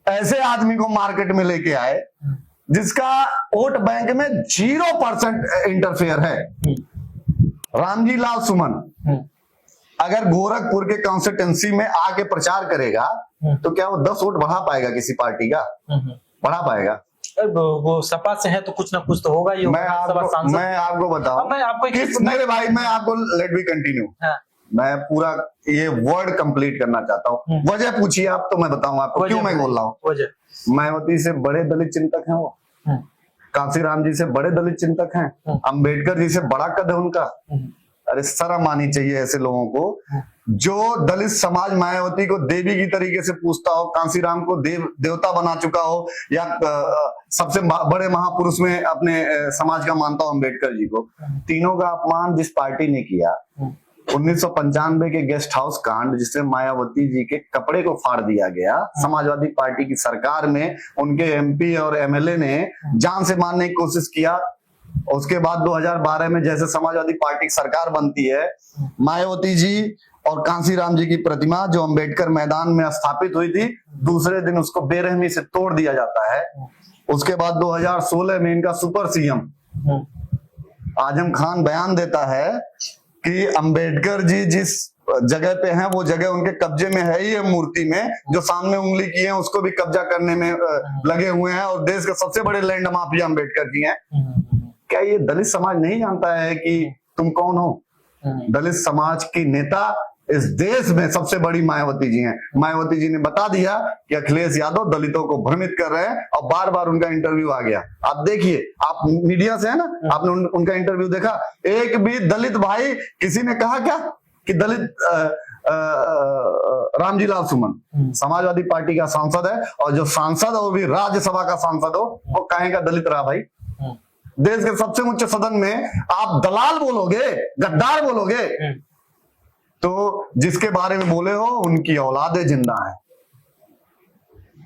ऐसे आदमी को मार्केट में लेके आए जिसका वोट बैंक में 0% इंटरफेयर है, रामजी लाल सुमन। अगर गोरखपुर के कॉन्स्टिट्यूंसी में आके प्रचार करेगा तो क्या वो 10 वोट बढ़ा पाएगा किसी पार्टी का? बढ़ा पाएगा? वो सपा से है तो कुछ ना कुछ तो होगा ही। मैं आपको बताऊं, मेरे भाई, मैं आपको लेट मी कंटिन्यू, मैं पूरा ये वर्ड कंप्लीट करना चाहता हूँ। वजह पूछिए आप तो मैं बताऊंगा आपको क्यों मैं बोल रहा हूँ। मायावती से बड़े दलित चिंतक हैं वो, कांसीराम जी से बड़े दलित चिंतक हैं, अंबेडकर जी से बड़ा कद है उनका। अरे शर्म आनी चाहिए ऐसे लोगों को जो दलित समाज मायावती को देवी की तरीके से पूछता हो, कांसीराम को देवता बना चुका हो, या सबसे बड़े महापुरुष में अपने समाज का मानता हो अम्बेडकर जी को। तीनों का अपमान जिस पार्टी ने किया, 1995 के गेस्ट हाउस कांड जिसमें मायावती जी के कपड़े को फाड़ दिया गया, समाजवादी पार्टी की सरकार में उनके एमपी और एमएलए ने जान से मारने की कोशिश किया। उसके बाद 2012 में जैसे समाजवादी पार्टी की सरकार बनती है, मायावती जी और कांसीराम जी की प्रतिमा जो अंबेडकर मैदान में स्थापित हुई थी, दूसरे दिन उसको बेरहमी से तोड़ दिया जाता है। उसके बाद 2016 में इनका सुपर सीएम आजम खान बयान देता है कि अंबेडकर जी जिस जगह पे हैं वो जगह उनके कब्जे में है ही है, मूर्ति में जो सामने उंगली की है उसको भी कब्जा करने में लगे हुए हैं, और देश के सबसे बड़े लैंड माफिया अंबेडकर जी हैं। क्या ये दलित समाज नहीं जानता है कि तुम कौन हो? दलित समाज की नेता इस देश में सबसे बड़ी मायावती जी हैं। मायावती जी ने बता दिया कि अखिलेश यादव दलितों को भ्रमित कर रहे हैं, और बार बार उनका इंटरव्यू आ गया। आप देखिए, आप मीडिया से है ना, आपने उनका इंटरव्यू देखा? एक भी दलित भाई, किसी ने कहा क्या कि दलित रामजी लाल सुमन समाजवादी पार्टी का सांसद है, और जो सांसद है वो भी राज्यसभा का सांसद हो, वो काहे का दलित रहा भाई? देश के सबसे उच्च सदन में आप दलाल बोलोगे, गद्दार बोलोगे, तो जिसके बारे में बोले हो उनकी औलादे जिंदा हैं।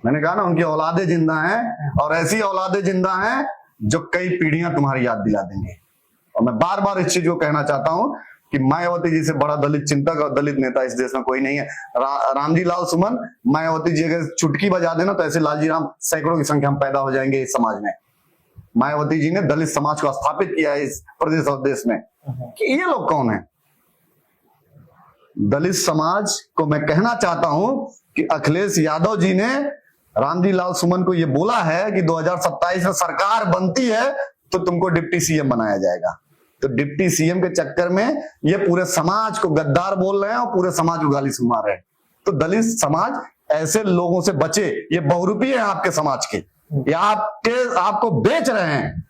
मैंने कहा ना, उनकी औलादे जिंदा हैं, और ऐसी औलादे जिंदा हैं जो कई पीढ़ियां तुम्हारी याद दिला देंगे। और मैं बार बार इस चीज को कहना चाहता हूं कि मायावती जी से बड़ा दलित चिंतक और दलित नेता इस देश में कोई नहीं है। रामजी लाल सुमन, मायावती जी अगर चुटकी बजा देना तो ऐसे लालजी राम सैकड़ों की संख्या में पैदा हो जाएंगे इस समाज में। मायावती जी ने दलित समाज को स्थापित किया है इस प्रदेश और देश में। कि ये लोग कौन है? दलित समाज को मैं कहना चाहता हूं कि अखिलेश यादव जी ने रामजी लाल सुमन को यह बोला है कि 2027 में सरकार बनती है तो तुमको डिप्टी सीएम बनाया जाएगा। तो डिप्टी सीएम के चक्कर में ये पूरे समाज को गद्दार बोल रहे हैं और पूरे समाज को गाली सुना रहे हैं। तो दलित समाज ऐसे लोगों से बचे। ये बहुरूपी है आपके समाज के, ये आपको बेच रहे हैं,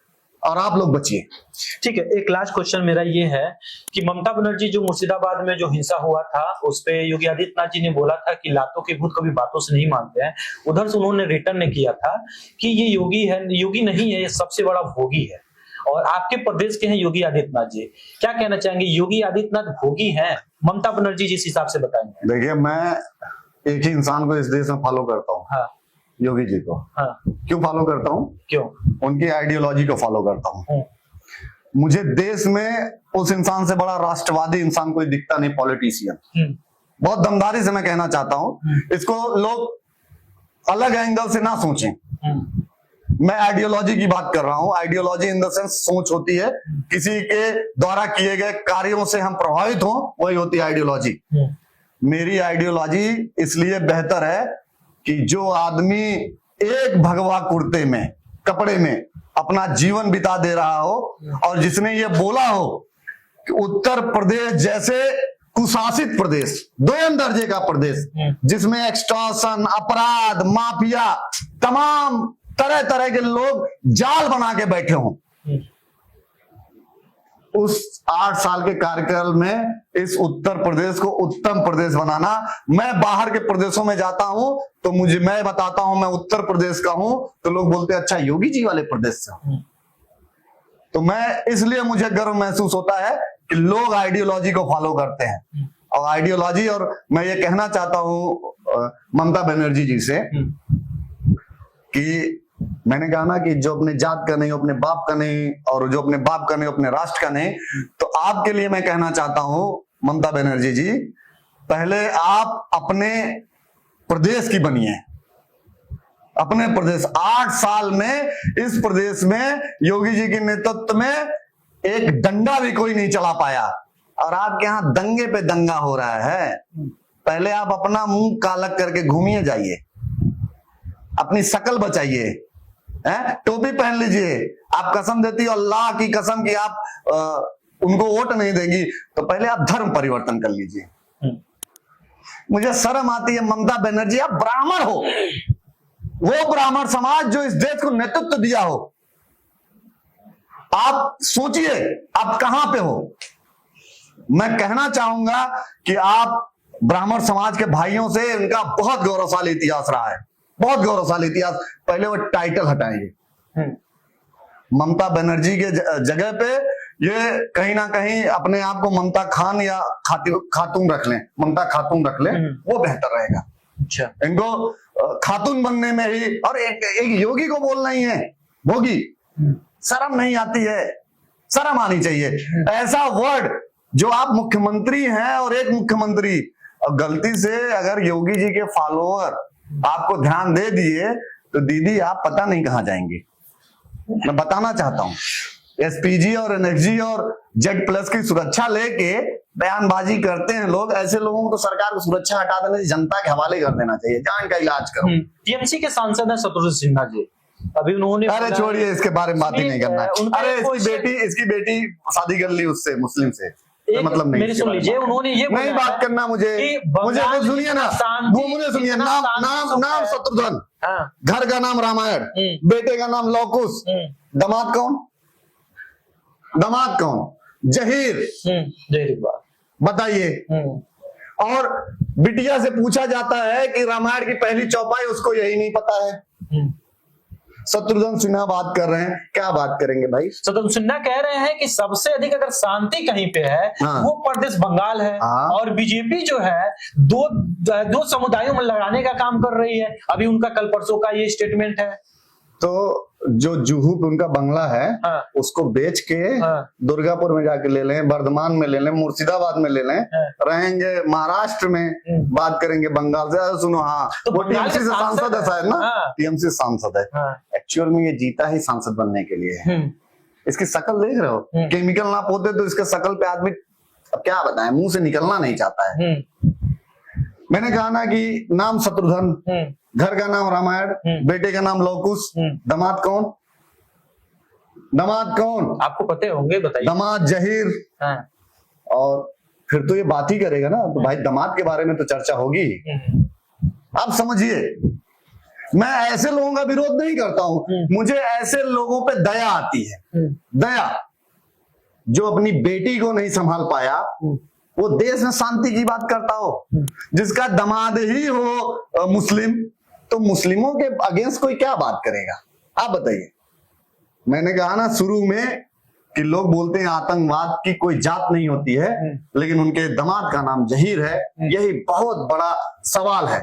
और आप लोग बचिए। ठीक है, एक लास्ट क्वेश्चन मेरा ये है कि ममता बनर्जी जो मुर्शिदाबाद में जो हिंसा हुआ था उस पे योगी आदित्यनाथ जी ने बोला था कि लातों के भूत कभी बातों से नहीं मानते हैं। उधर से उन्होंने रिटर्न ने किया था कि ये योगी है, योगी नहीं है, ये सबसे बड़ा भोगी है। और आपके प्रदेश के हैं योगी आदित्यनाथ जी, क्या कहना चाहेंगे? योगी आदित्यनाथ भोगी हैं, ममता बनर्जी जिस हिसाब से बताएंगे? देखिए, मैं एक ही इंसान को इस देश में फॉलो करता हूँ। हाँ। योगी जी को। हाँ। क्यों फॉलो करता हूँ? क्यों? उनकी आइडियोलॉजी को फॉलो करता हूँ। मुझे देश में उस इंसान से बड़ा राष्ट्रवादी इंसान कोई दिखता नहीं, पॉलिटिशियन। बहुत दमदारी से मैं कहना चाहता हूँ, इसको लोग अलग एंगल से ना सोचें। मैं आइडियोलॉजी की बात कर रहा हूँ। आइडियोलॉजी इन द सेंस सोच होती है, किसी के द्वारा किए गए कार्यों से हम प्रभावित हों, वही होती है आइडियोलॉजी। मेरी आइडियोलॉजी इसलिए बेहतर है कि जो आदमी एक भगवा कुर्ते में, कपड़े में अपना जीवन बिता दे रहा हो, और जिसने ये बोला हो कि उत्तर प्रदेश जैसे कुशासित प्रदेश, दोयम दर्जे का प्रदेश, जिसमें एक्सटॉर्शन, अपराध, माफिया, तमाम तरह तरह के लोग जाल बना के बैठे हों, उस 8 साल के कार्यकाल में इस उत्तर प्रदेश को उत्तम प्रदेश बनाना। मैं बाहर के प्रदेशों में जाता हूं तो मैं बताता हूं मैं उत्तर प्रदेश का हूं, तो लोग बोलते हैं अच्छा योगी जी वाले प्रदेश से हूं। तो मैं इसलिए मुझे गर्व महसूस होता है कि लोग आइडियोलॉजी को फॉलो करते हैं। और आइडियोलॉजी, और मैं ये कहना चाहता हूं ममता बनर्जी जी से कि मैंने कहा ना कि जो अपने जात का नहीं, अपने बाप का नहीं, और जो अपने बाप का नहीं, अपने राष्ट्र का नहीं। तो आपके लिए मैं कहना चाहता हूं ममता बनर्जी जी, पहले आप अपने प्रदेश की बनिए। अपने प्रदेश 8 साल में इस प्रदेश में योगी जी के नेतृत्व में एक डंडा भी कोई नहीं चला पाया, और आपके यहाँ दंगे पे दंगा हो रहा है। पहले आप अपना मुंह काला करके घूमिए जाइए, अपनी शक्ल बचाइए, टोपी पहन लीजिए। आप कसम देती हो अल्लाह की कसम कि आप उनको वोट नहीं देंगी, तो पहले आप धर्म परिवर्तन कर लीजिए। मुझे शर्म आती है ममता बनर्जी, आप ब्राह्मण हो, वो ब्राह्मण समाज जो इस देश को नेतृत्व दिया हो। आप सोचिए आप कहां पे हो। मैं कहना चाहूंगा कि आप ब्राह्मण समाज के भाइयों से उनका बहुत गौरवशाली इतिहास रहा है, बहुत गौरवशाली इतिहास। पहले वो टाइटल हटाएंगे। ममता बनर्जी के जगह पे ये कहीं ना कहीं अपने आप को ममता खान या खातून रख लें, ममता खातून रख लें, वो बेहतर रहेगा। अच्छा, इनको खातून बनने में ही, और एक योगी को बोलना ही है भोगी। शर्म नहीं आती है? शर्म आनी चाहिए। ऐसा वर्ड जो आप मुख्यमंत्री हैं, और एक मुख्यमंत्री, और गलती से अगर योगी जी के फॉलोअर आपको ध्यान दे दिए तो दीदी आप पता नहीं कहां जाएंगे। मैं बताना चाहता हूं एसपीजी और एनएसजी और जेड प्लस की सुरक्षा लेके बयानबाजी करते हैं लोग। ऐसे लोगों को तो सरकार को सुरक्षा हटा देना चाहिए, जनता के हवाले कर देना चाहिए, जान का इलाज करो। टीएमसी के सांसद हैं शत्रुघ्न सिन्हा जी, अभी उन्होंने, अरे छोड़िए, इसके बारे में बात ही नहीं करना है। अरे उनका इसकी बेटी शादी कर ली उससे, मुस्लिम से, मतलब नहीं। मेरी सुन लीजिए, उन्होंने ये नहीं बात करना मुझे सुनिए ना, मुझे सुनिए। नाम शत्रुघ्न, घर का नाम रामायण, बेटे का नाम लौकुश, दामाद कौन? जहीर। बताइए। और बिटिया से पूछा जाता है कि रामायण की पहली चौपाई, उसको यही नहीं पता है। शत्रुघ्न सिन्हा बात कर रहे हैं, क्या बात करेंगे भाई? शत्रुघ्न सिन्हा कह रहे हैं कि सबसे अधिक अगर शांति कहीं पे है, वो प्रदेश बंगाल है। और बीजेपी जो है दो समुदायों में लड़ाने का काम कर रही है। अभी उनका कल परसों का ये स्टेटमेंट है। तो जो जुहू पे उनका बंगला है, उसको बेच के दुर्गापुर में जाके ले लें, बर्धमान में ले लें, मुर्शिदाबाद में ले लें, रहेंगे महाराष्ट्र में, बात करेंगे बंगाल से। सुनो, तो वो टीएमसी से सांसद है शायद ना, टीएमसी सांसद है। एक्चुअल में ये जीता ही सांसद बनने के लिए है। इसकी शक्ल देख रहे हो, केमिकल ना पोते तो इसके शक्ल पे आदमी क्या बताएं, मुंह से निकलना नहीं चाहता है। मैंने कहा ना कि नाम शत्रुघ्न, घर का नाम रामायण, बेटे का नाम लौकुश, दामाद कौन? आपको पते होंगे, बताइए। दामाद जहीर। और फिर तो ये बात ही करेगा ना, तो भाई दामाद के बारे में तो चर्चा होगी। आप समझिए, मैं ऐसे लोगों का विरोध नहीं करता हूं, मुझे ऐसे लोगों पे दया आती है। दया, जो अपनी बेटी को नहीं संभाल पाया, वो देश में शांति की बात करता हो, जिसका दामाद ही हो मुस्लिम, तो मुस्लिमों के अगेंस्ट कोई क्या बात करेगा? आप बताइए। मैंने कहा ना शुरू में कि लोग बोलते हैं आतंकवाद की कोई जात नहीं होती है, लेकिन उनके दामाद का नाम जहीर है, यही बहुत बड़ा सवाल है।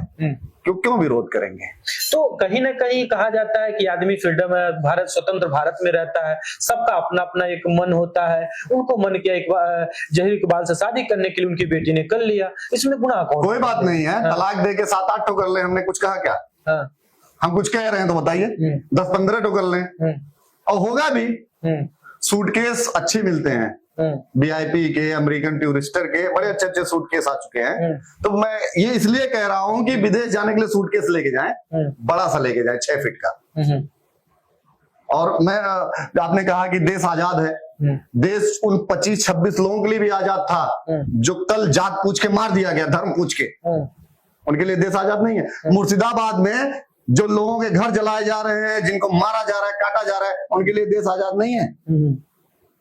क्यों विरोध करेंगे? तो कहीं ना कहीं कहा जाता है कि आदमी फ्रीडम है, भारत स्वतंत्र भारत में रहता है, सबका अपना अपना एक मन होता है। उनको मन किया जहीर इकबाल से शादी करने के लिए, उनकी बेटी ने कर लिया, इसमें गुनाह कौन? कोई बात नहीं है। तलाक दे के 7-8 ठो कर ले, हमने कुछ कहा क्या? हम कुछ कह रहे हैं तो बताइए। 10-15 ठो कर लें, और होगा भी। सूटकेस अच्छे मिलते हैं, वीआईपी के, अमेरिकन टूरिस्टर के, बड़े अच्छे अच्छे सूटकेस आ चुके हैं। तो मैं ये इसलिए कह रहा हूं कि विदेश जाने के लिए सूटकेस लेके जाएं, बड़ा सा लेके जाएं, 6 फीट का। और आपने कहा कि देश आजाद है, देश उन 25-26 लोगों के लिए भी आजाद था जो कल जात पूछ के मार दिया गया, धर्म पूछ के। उनके लिए देश आजाद नहीं है। मुर्शिदाबाद में जो लोगों के घर जलाए जा रहे हैं, जिनको मारा जा रहा है, काटा जा रहा है, उनके लिए देश आजाद नहीं है।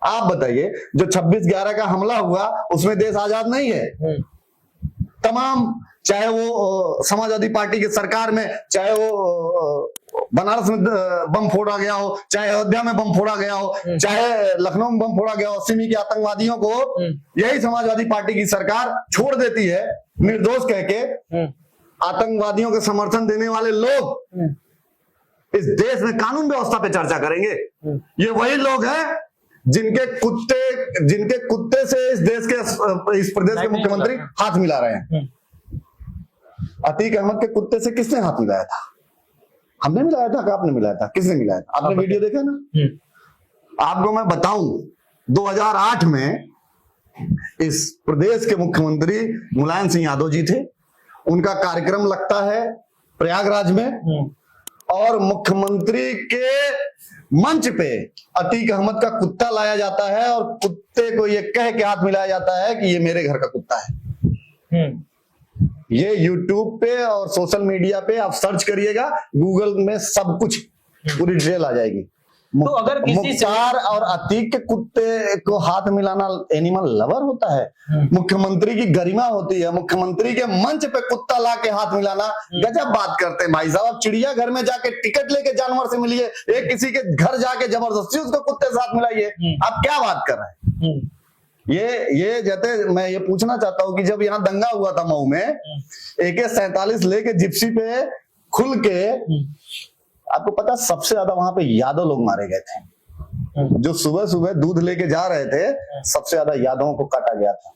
आप बताइए, जो 26/11 का हमला हुआ, उसमें देश आजाद नहीं है। तमाम, चाहे वो समाजवादी पार्टी की सरकार में, चाहे वो बनारस में बम फोड़ा गया हो, चाहे अयोध्या में बम फोड़ा गया हो, चाहे लखनऊ में बम फोड़ा गया हो, सिमी के आतंकवादियों को यही समाजवादी पार्टी की सरकार छोड़ देती है निर्दोष कह के। आतंकवादियों के समर्थन देने वाले लोग इस देश में कानून व्यवस्था पे चर्चा करेंगे। ये वही लोग हैं जिनके कुत्ते से इस देश के, इस प्रदेश के मुख्यमंत्री हाथ मिला रहे हैं। अतीक अहमद के कुत्ते से किसने हाथ मिलाया था? हमने मिलाया था कि आपने मिलाया था? किसने मिलाया था? आपने वीडियो देखा ना? आपको मैं बताऊं, 2008 में इस प्रदेश के मुख्यमंत्री मुलायम सिंह यादव जी थे। उनका कार्यक्रम लगता है प्रयागराज में, और मुख्यमंत्री के मंच पे अतीक अहमद का कुत्ता लाया जाता है, और कुत्ते को ये कह के हाथ मिलाया जाता है कि ये मेरे घर का कुत्ता है। ये यूट्यूब पे और सोशल मीडिया पे आप सर्च करिएगा, गूगल में सब कुछ पूरी डिटेल आ जाएगी। तो अगर किसी मुख्तार और अतीक के कुत्ते को हाथ मिलाना एनिमल लवर होता है? मुख्यमंत्री की गरिमा होती है, मुख्यमंत्री के मंच पे कुत्ता ला के हाथ मिलाना गजब बात करते हैं भाई साहब। चिड़िया घर में जाके टिकट लेके जानवर से मिलिए, एक किसी के घर जाके जबरदस्ती उसको कुत्ते से हाथ मिलाइए, आप क्या बात कर रहे हैं? ये जैसे मैं ये पूछना चाहता हूं कि जब यहाँ दंगा हुआ था मऊ में, AK-47 लेके जिप्सी पे खुल के, आपको पता सबसे ज्यादा वहां पे यादव लोग मारे गए थे। जो सुबह सुबह दूध लेके जा रहे थे, सबसे ज्यादा यादवों को काटा गया था।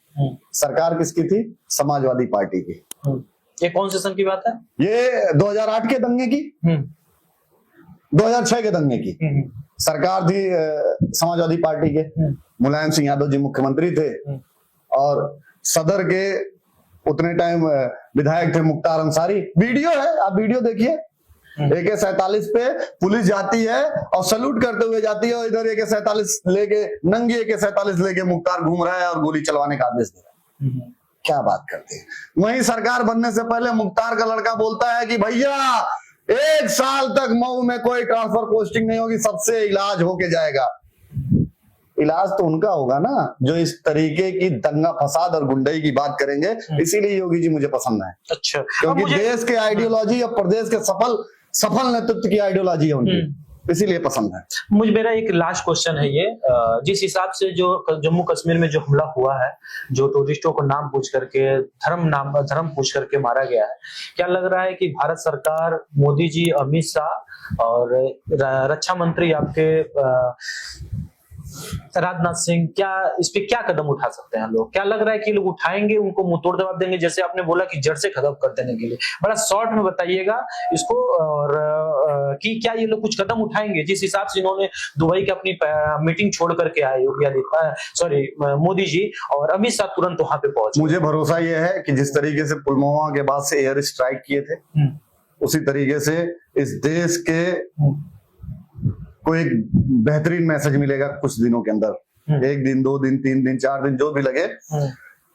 सरकार किसकी थी? समाजवादी पार्टी की। ये कौन से सन की बात है? ये 2008 के दंगे की। 2006 के दंगे की सरकार थी समाजवादी पार्टी के, मुलायम सिंह यादव जी मुख्यमंत्री थे और सदर के उतने टाइम विधायक थे मुख्तार अंसारी। वीडियो है, आप वीडियो देखिए। AK-47 पे पुलिस जाती है और सैल्यूट करते हुए जाती है और इधर AK-47 लेके, नंगी AK-47 लेके मुख्तार घूम रहा है और गोली चलवाने का आदेश दे रहा है। क्या बात करते हैं। वहीं सरकार बनने से पहले मुख्तार का लड़का बोलता है कि भैया 1 साल तक मऊ में कोई ट्रांसफर पोस्टिंग नहीं होगी, सबसे इलाज होके जाएगा। इलाज तो उनका होगा ना जो इस तरीके की दंगा फसाद और गुंडई की बात करेंगे। इसीलिए योगी जी मुझे पसंद है। अच्छा, क्योंकि देश के आइडियोलॉजी और प्रदेश के सफल नेतृत्व की आइडियोलॉजी है उनकी, इसीलिए पसंद है। मेरा एक लास्ट क्वेश्चन है ये, जिस हिसाब से जो जम्मू कश्मीर में जो हमला हुआ है, जो टूरिस्टों को नाम पूछ करके धर्म पूछ करके मारा गया है, क्या लग रहा है कि भारत सरकार, मोदी जी, अमित शाह और रक्षा मंत्री आपके राजनाथ सिंह क्या इस पे क्या कदम उठा सकते हैं लोग? क्या लग रहा है कि लोग उठाएंगे, उनको मुंहतोड़ जवाब देंगे, जैसे आपने बोला कि जड़ से खत्म कर देने के लिए? बड़ा शॉर्ट में बताइएगा इसको, और कि क्या ये लोग कुछ कदम उठाएंगे जिस हिसाब से इन्होंने दुबई की अपनी मीटिंग छोड़ करके आए मोदी जी और अमित शाह तुरंत वहां पे पहुंचे? मुझे भरोसा ये है कि जिस तरीके से पुलवामा के बाद से एयर स्ट्राइक किए थे, उसी तरीके से इस देश के को एक बेहतरीन मैसेज मिलेगा कुछ दिनों के अंदर। 1 दिन, 2 दिन, 3 दिन, 4 दिन, जो भी लगे,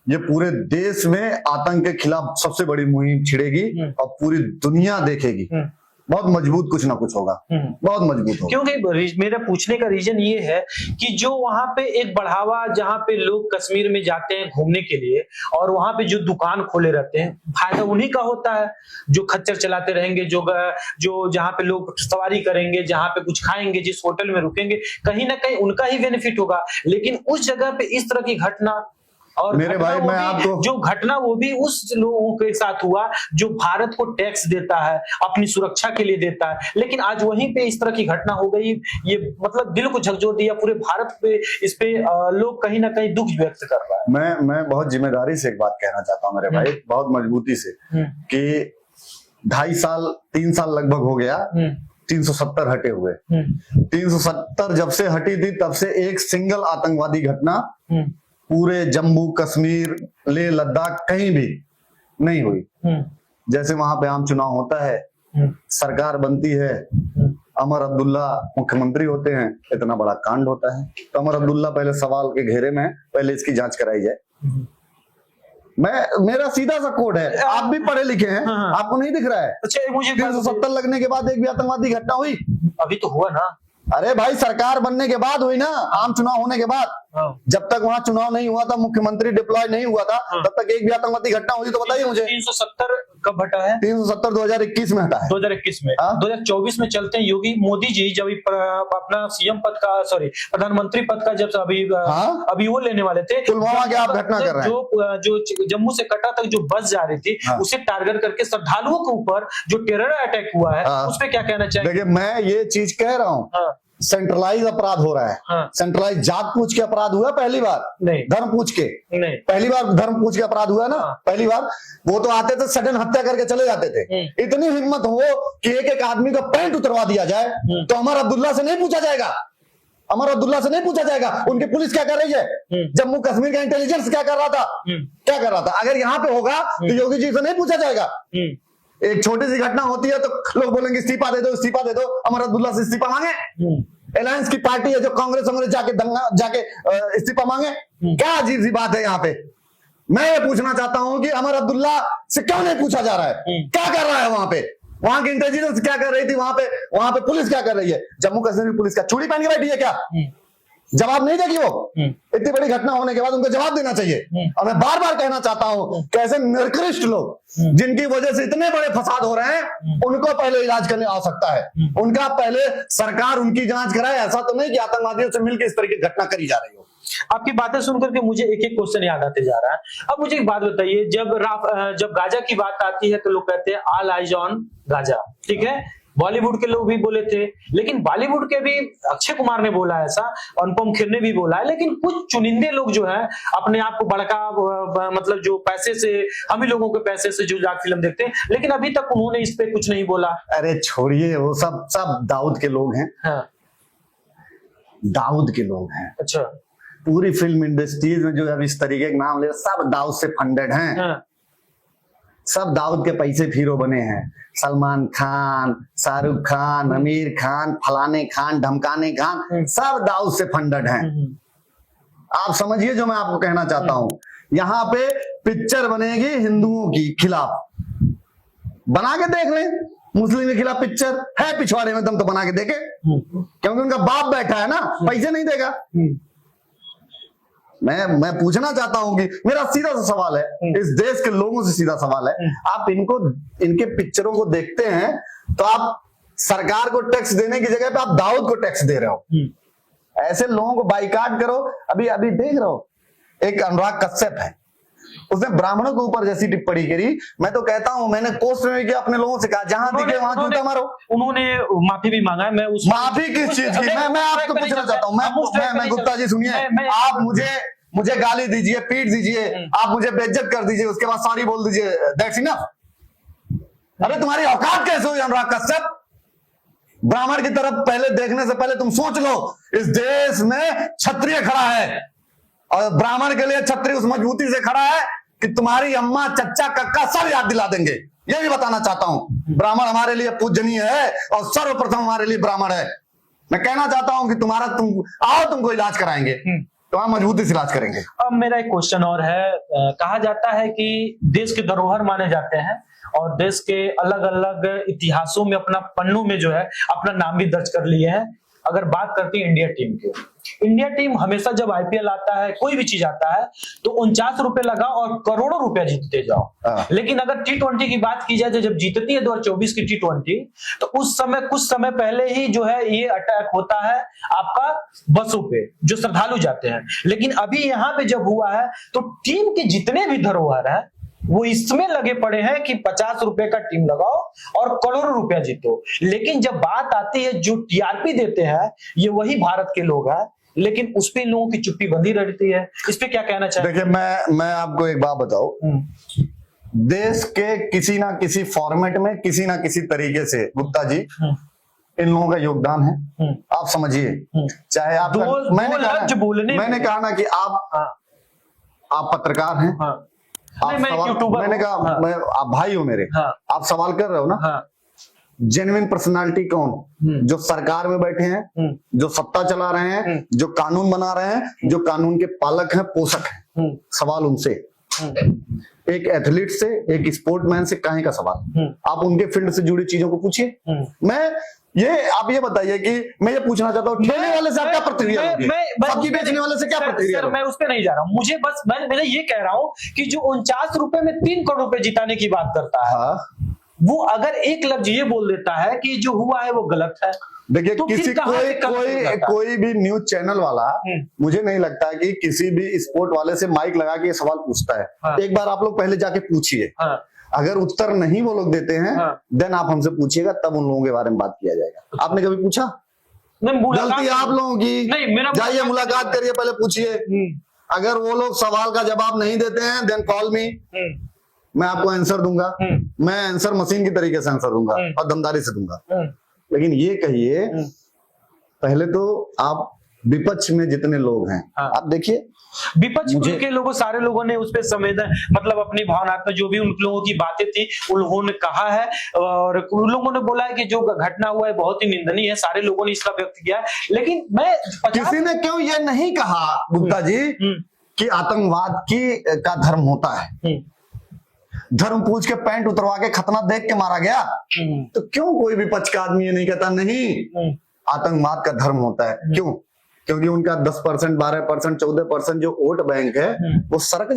ये पूरे देश में आतंक के खिलाफ सबसे बड़ी मुहिम छिड़ेगी और पूरी दुनिया देखेगी। बहुत मजबूत कुछ ना कुछ होगा, बहुत मजबूत होगा। क्योंकि मेरा पूछने का रीजन ये है कि जो वहां पे एक बढ़ावा, जहां पे लोग कश्मीर में जाते हैं घूमने के लिए और वहां पे जो दुकान खोले रहते हैं, फायदा उन्हीं का होता है जो खच्चर चलाते रहेंगे, जो जहां पे लोग सवारी करेंगे, जहां पे कुछ खाएंगे, जिस होटल में रुकेंगे, कहीं ना कहीं उनका ही बेनिफिट होगा। लेकिन उस जगह पे इस तरह की घटना, और मेरे भाई मैं आपको जो घटना वो भी उस लोगों के साथ हुआ जो भारत को टैक्स देता है, अपनी सुरक्षा के लिए देता है, लेकिन आज वहीं पे इस तरह की घटना हो गई। ये मतलब दिल को झकझोर दिया पूरे भारत पे, इस पे लोग कहीं ना कहीं दुख व्यक्त कर रहा है। मैं बहुत जिम्मेदारी से एक बात कहना चाहता हूँ मेरे भाई, बहुत मजबूती से, कि 2.5 साल 3 साल लगभग हो गया 370 हटे हुए। 370 जब से हटी थी तब से एक सिंगल आतंकवादी घटना पूरे जम्मू कश्मीर, लेह लद्दाख कहीं भी नहीं हुई। जैसे वहां पे आम चुनाव होता है, सरकार बनती है, अमर अब्दुल्ला मुख्यमंत्री होते हैं, इतना बड़ा कांड होता है, तो अमर अब्दुल्ला पहले सवाल के घेरे में, पहले इसकी जांच कराई जाए। मेरा सीधा सा कोड है, आप भी पढ़े लिखे हैं, आपको नहीं दिख रहा है? अच्छा, मुझे 370 लगने के बाद एक भी आतंकवादी घटना हुई? अभी तो हुआ ना। अरे भाई सरकार बनने के बाद हुई ना, आम चुनाव होने के बाद। जब तक वहां चुनाव नहीं हुआ था, मुख्यमंत्री डिप्लॉय नहीं हुआ था, तब तक एक भी आतंकवादी घटना हुई तो बताइए मुझे। 370 कब हटा है? 370 2021 में हटा है। 2021 में। 2024 में चलते हैं योगी मोदी जी जब अपना सीएम पद का, सॉरी प्रधानमंत्री पद का जब अभी वो लेने वाले थे, पुलवामा की आप घटना कर रहे हैं, जो जम्मू से कटरा तक जो बस जा रही थी, उसे टारगेट करके श्रद्धालुओं के ऊपर जो टेरर अटैक हुआ है, उस पर क्या कहना चाहिए? देखिए मैं ये चीज कह रहा हूँ, सेंट्रलाइज अपराध हो रहा है। सेंट्रलाइज जात पूछ के अपराध हुआ पहली बार, नहीं धर्म पूछ के नहीं, पहली बार धर्म पूछ के अपराध हुआ ना। पहली बार वो तो आते थे सडन हत्या करके चले जाते थे। इतनी हिम्मत हो कि एक एक आदमी का पैंट उतरवा दिया जाए तो अमर अब्दुल्ला से नहीं पूछा जाएगा? अमर अब्दुल्ला से नहीं पूछा जाएगा उनकी पुलिस क्या कर रही है, जम्मू कश्मीर का इंटेलिजेंस क्या कर रहा था, क्या कर रहा था? अगर यहाँ पे होगा तो योगी जी से नहीं पूछा जाएगा। एक छोटी सी घटना होती है तो लोग बोलेंगे इस्तीफा दे दो, इस्तीफा दे दो। अमर अब्दुल्ला से इस्तीफा मांगे? अलायंस की पार्टी है जो कांग्रेस जाके इस्तीफा मांगे? क्या अजीब सी बात है यहाँ पे। मैं ये पूछना चाहता हूं कि अमर अब्दुल्ला से क्यों नहीं पूछा जा रहा है, क्या कर रहा है वहां पे? वहां की इंटेलिजेंस क्या कर रही थी, वहां पे पुलिस क्या कर रही है? जम्मू कश्मीर पुलिस क्या चूड़ी पहन के बैठी है क्या? जवाब नहीं देगी वो? इतनी बड़ी घटना होने के बाद उनको जवाब देना चाहिए। और मैं बार बार कहना चाहता हूं कैसे निकृष्ट लोग जिनकी वजह से इतने बड़े फसाद हो रहे हैं, उनको पहले इलाज करने आवश्यकता है। उनका पहले सरकार उनकी जांच कराए। ऐसा तो नहीं कि आतंकवादियों से मिलकर इस तरह की घटना करी जा रही हो। आपकी बातें सुनकर के मुझे एक एक क्वेश्चन याद आते जा रहा है। अब मुझे एक बात बताइए, जब गाजा की बात आती है तो लोग कहते हैं ऑल आइज ऑन गाजा, ठीक है? बॉलीवुड के लोग भी बोले थे, लेकिन बॉलीवुड के भी अक्षय कुमार ने बोला ऐसा, अनुपम खेर ने भी बोला है, लेकिन कुछ चुनिंदे लोग जो है अपने आप को बड़का मतलब जो पैसे से, हम ही लोगों के पैसे से जो जाट फिल्म देखते हैं, लेकिन अभी तक उन्होंने इस पे कुछ नहीं बोला। अरे छोड़िए, वो सब दाऊद के लोग हैं। हाँ। दाऊद के लोग हैं। अच्छा। पूरी फिल्म इंडस्ट्रीज में जो अब इस तरीके के नाम ले, सब दाऊद से फंडेड हैं। हाँ। सब दाऊद के पैसे हीरो बने हैं। सलमान खान, शाहरुख खान, आमिर खान, फलाने खान, धमकाने खान, सब दाऊद से फंडेड हैं। आप समझिए जो मैं आपको कहना चाहता हूं। यहाँ पे पिक्चर बनेगी हिंदुओं की खिलाफ, बना के देख लें। मुस्लिम के खिलाफ पिक्चर है, पिछवाड़े में दम तो बना के देखे, क्योंकि उनका बाप बैठा है ना, पैसे नहीं देगा। मैं पूछना चाहता हूं कि मेरा सीधा सा सवाल है, इस देश के लोगों से सीधा सवाल है, आप इनके पिक्चरों को देखते हैं तो आप सरकार को टैक्स देने की जगह पे आप दाऊद को टैक्स दे रहे हो। ऐसे लोगों को बाइकाट करो। अभी देख रहे हो, एक अनुराग कश्यप है, उसने ब्राह्मणों के ऊपर जैसी टिप्पणी करी। मैं तो कहता हूं, मैंने पोस्ट में भी किया, अपने लोगों से कहा जहां दिखे वहां जूता मारो। उन्होंने माफी भी मांगा है। मैं उस माफी किस चीज की? मैं आपको पूछना चाहता हूं। मैं गुप्ता जी सुनिए, आप मुझे गाली दीजिए, पीट दीजिए, आप मुझे बेइज्जत कर दीजिए, उसके बाद सॉरी बोल दीजिए, दैट्स इनफ। अरे तुम्हारी औकात कैसे हुई अनुराग कश्यप? ब्राह्मण की तरफ पहले देखने से पहले तुम सोच लो, इस देश में क्षत्रिय खड़ा है और ब्राह्मण के लिए क्षत्रिय उस मजबूती से खड़ा है कि तुम्हारी अम्मा, चच्चा, कक्का सब याद दिला देंगे। ये भी बताना चाहता हूं, ब्राह्मण हमारे लिए पूजनीय है और सर्वप्रथम हमारे लिए ब्राह्मण है। मैं कहना चाहता हूं कि तुमको इलाज कराएंगे, तो हम मजबूती से इलाज करेंगे। अब मेरा एक क्वेश्चन और है। कहा जाता है कि देश के धरोहर माने जाते हैं और देश के अलग अलग इतिहासों में अपना पन्नों में जो है अपना नाम भी दर्ज कर लिए हैं। अगर बात करती है इंडिया टीम की, इंडिया टीम हमेशा जब आईपीएल आता है, कोई भी चीज आता है, तो 49 रुपए लगाओ और करोड़ों रुपया जीतते जाओ। लेकिन अगर T20 की बात की जाए, तो जब जीतती है 2024 की T20, तो उस समय कुछ समय पहले ही जो है ये अटैक होता है आपका बसों पे, जो श्रद्धालु जाते हैं। लेकिन अभी यहाँ पे जब हुआ है, तो टीम के जितने भी धरोहर है वो इसमें लगे पड़े हैं कि 50 रुपए का टीम लगाओ और करोड़ों रुपया जीतो। लेकिन जब बात आती है, जो टीआरपी देते हैं ये वही भारत के लोग हैं, लेकिन उस पे लोगों की चुप्पी बंधी रहती है। इस पे क्या कहना चाहिए? देखिए, मैं आपको एक बात बताऊं, देश के किसी ना किसी फॉर्मेट में, किसी ना किसी तरीके से गुप्ता जी इन लोगों का योगदान है। आप समझिए, चाहे आप मैंने कहा ना कि आप पत्रकार हैं, मैंने कहा आप भाई हो मेरे, आप सवाल कर रहे हो ना। जेन्युइन पर्सनालिटी कौन? जो सरकार में बैठे हैं, जो सत्ता चला रहे हैं, जो कानून बना रहे हैं, जो कानून के पालक हैं, पोषक हैं। सवाल उनसे, एक एथलीट से, एक स्पोर्टमैन से काहे का सवाल? आप उनके फील्ड से जुड़ी चीजों को पूछिए। आप ये बताइए कि मैं ये पूछना चाहता हूँ, ठेले वाले से क्या प्रतिक्रिया होगी? सब्जी बेचने वाले से क्या प्रतिक्रिया होगी? मैं उस पे नहीं जा रहा हूँ, मुझे बस मैं ये कह रहा हूँ कि जो 49 रुपए में 3 करोड़ रुपए जिताने की बात करता है, वो अगर एक लफ्ज ये बोल देता है कि जो हुआ है वो गलत है। देखिए, तो किसी कोई भी न्यूज चैनल वाला, मुझे नहीं लगता है कि किसी भी स्पोर्ट वाले से माइक लगा के ये सवाल पूछता है। एक बार आप लोग पहले जाके पूछिए, अगर उत्तर नहीं वो लोग देते हैं, देन आप हमसे पूछिएगा, तब उन लोगों के बारे में बात किया जाएगा। आपने कभी पूछा? गलती आप लोगों की, जाइए मुलाकात करिए, पहले पूछिए। अगर वो लोग सवाल का जवाब नहीं देते हैं, देन कॉल मी, मैं आपको आंसर दूंगा। मैं आंसर मशीन की तरीके से आंसर दूंगा और दमदारी से दूंगा। लेकिन ये कहिए, पहले तो आप विपक्ष में जितने लोग हैं, आप देखिए, विपक्ष के लोगों, सारे लोगों ने उस पर संवेदन, मतलब अपनी भावनात्मक जो भी उन लोगों की बातें थी उन्होंने कहा है, और उन लोगों ने बोला है कि जो घटना हुआ है बहुत ही निंदनीय है। सारे लोगों ने इसका व्यक्त किया। लेकिन किसी ने क्यों ये नहीं कहा गुप्ता जी कि आतंकवाद का धर्म होता है? धर्म पूछ के पैंट उतरवा के खतना देख के मारा गया, तो क्यों कोई विपक्ष का आदमी ये नहीं कहता नहीं आतंकवाद का धर्म होता है? क्यों? क्योंकि उनका 10%, 12%, 14% जो वोट बैंक है वो सरक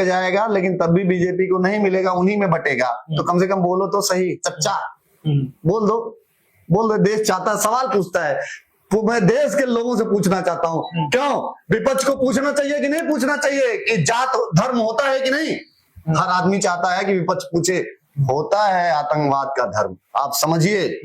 जाएगा, लेकिन तब भी बीजेपी को नहीं मिलेगा, उन्हीं में बटेगा। तो कम से कम बोलो तो सही, चच्चा बोल दो। देश चाहता है, सवाल पूछता है, तो मैं देश के लोगों से पूछना चाहता हूं, क्यों विपक्ष को पूछना चाहिए कि नहीं पूछना चाहिए कि जात धर्म होता है कि नहीं? हर आदमी चाहता है कि विपक्ष पूछे होता है आतंकवाद का धर्म, आप समझिए।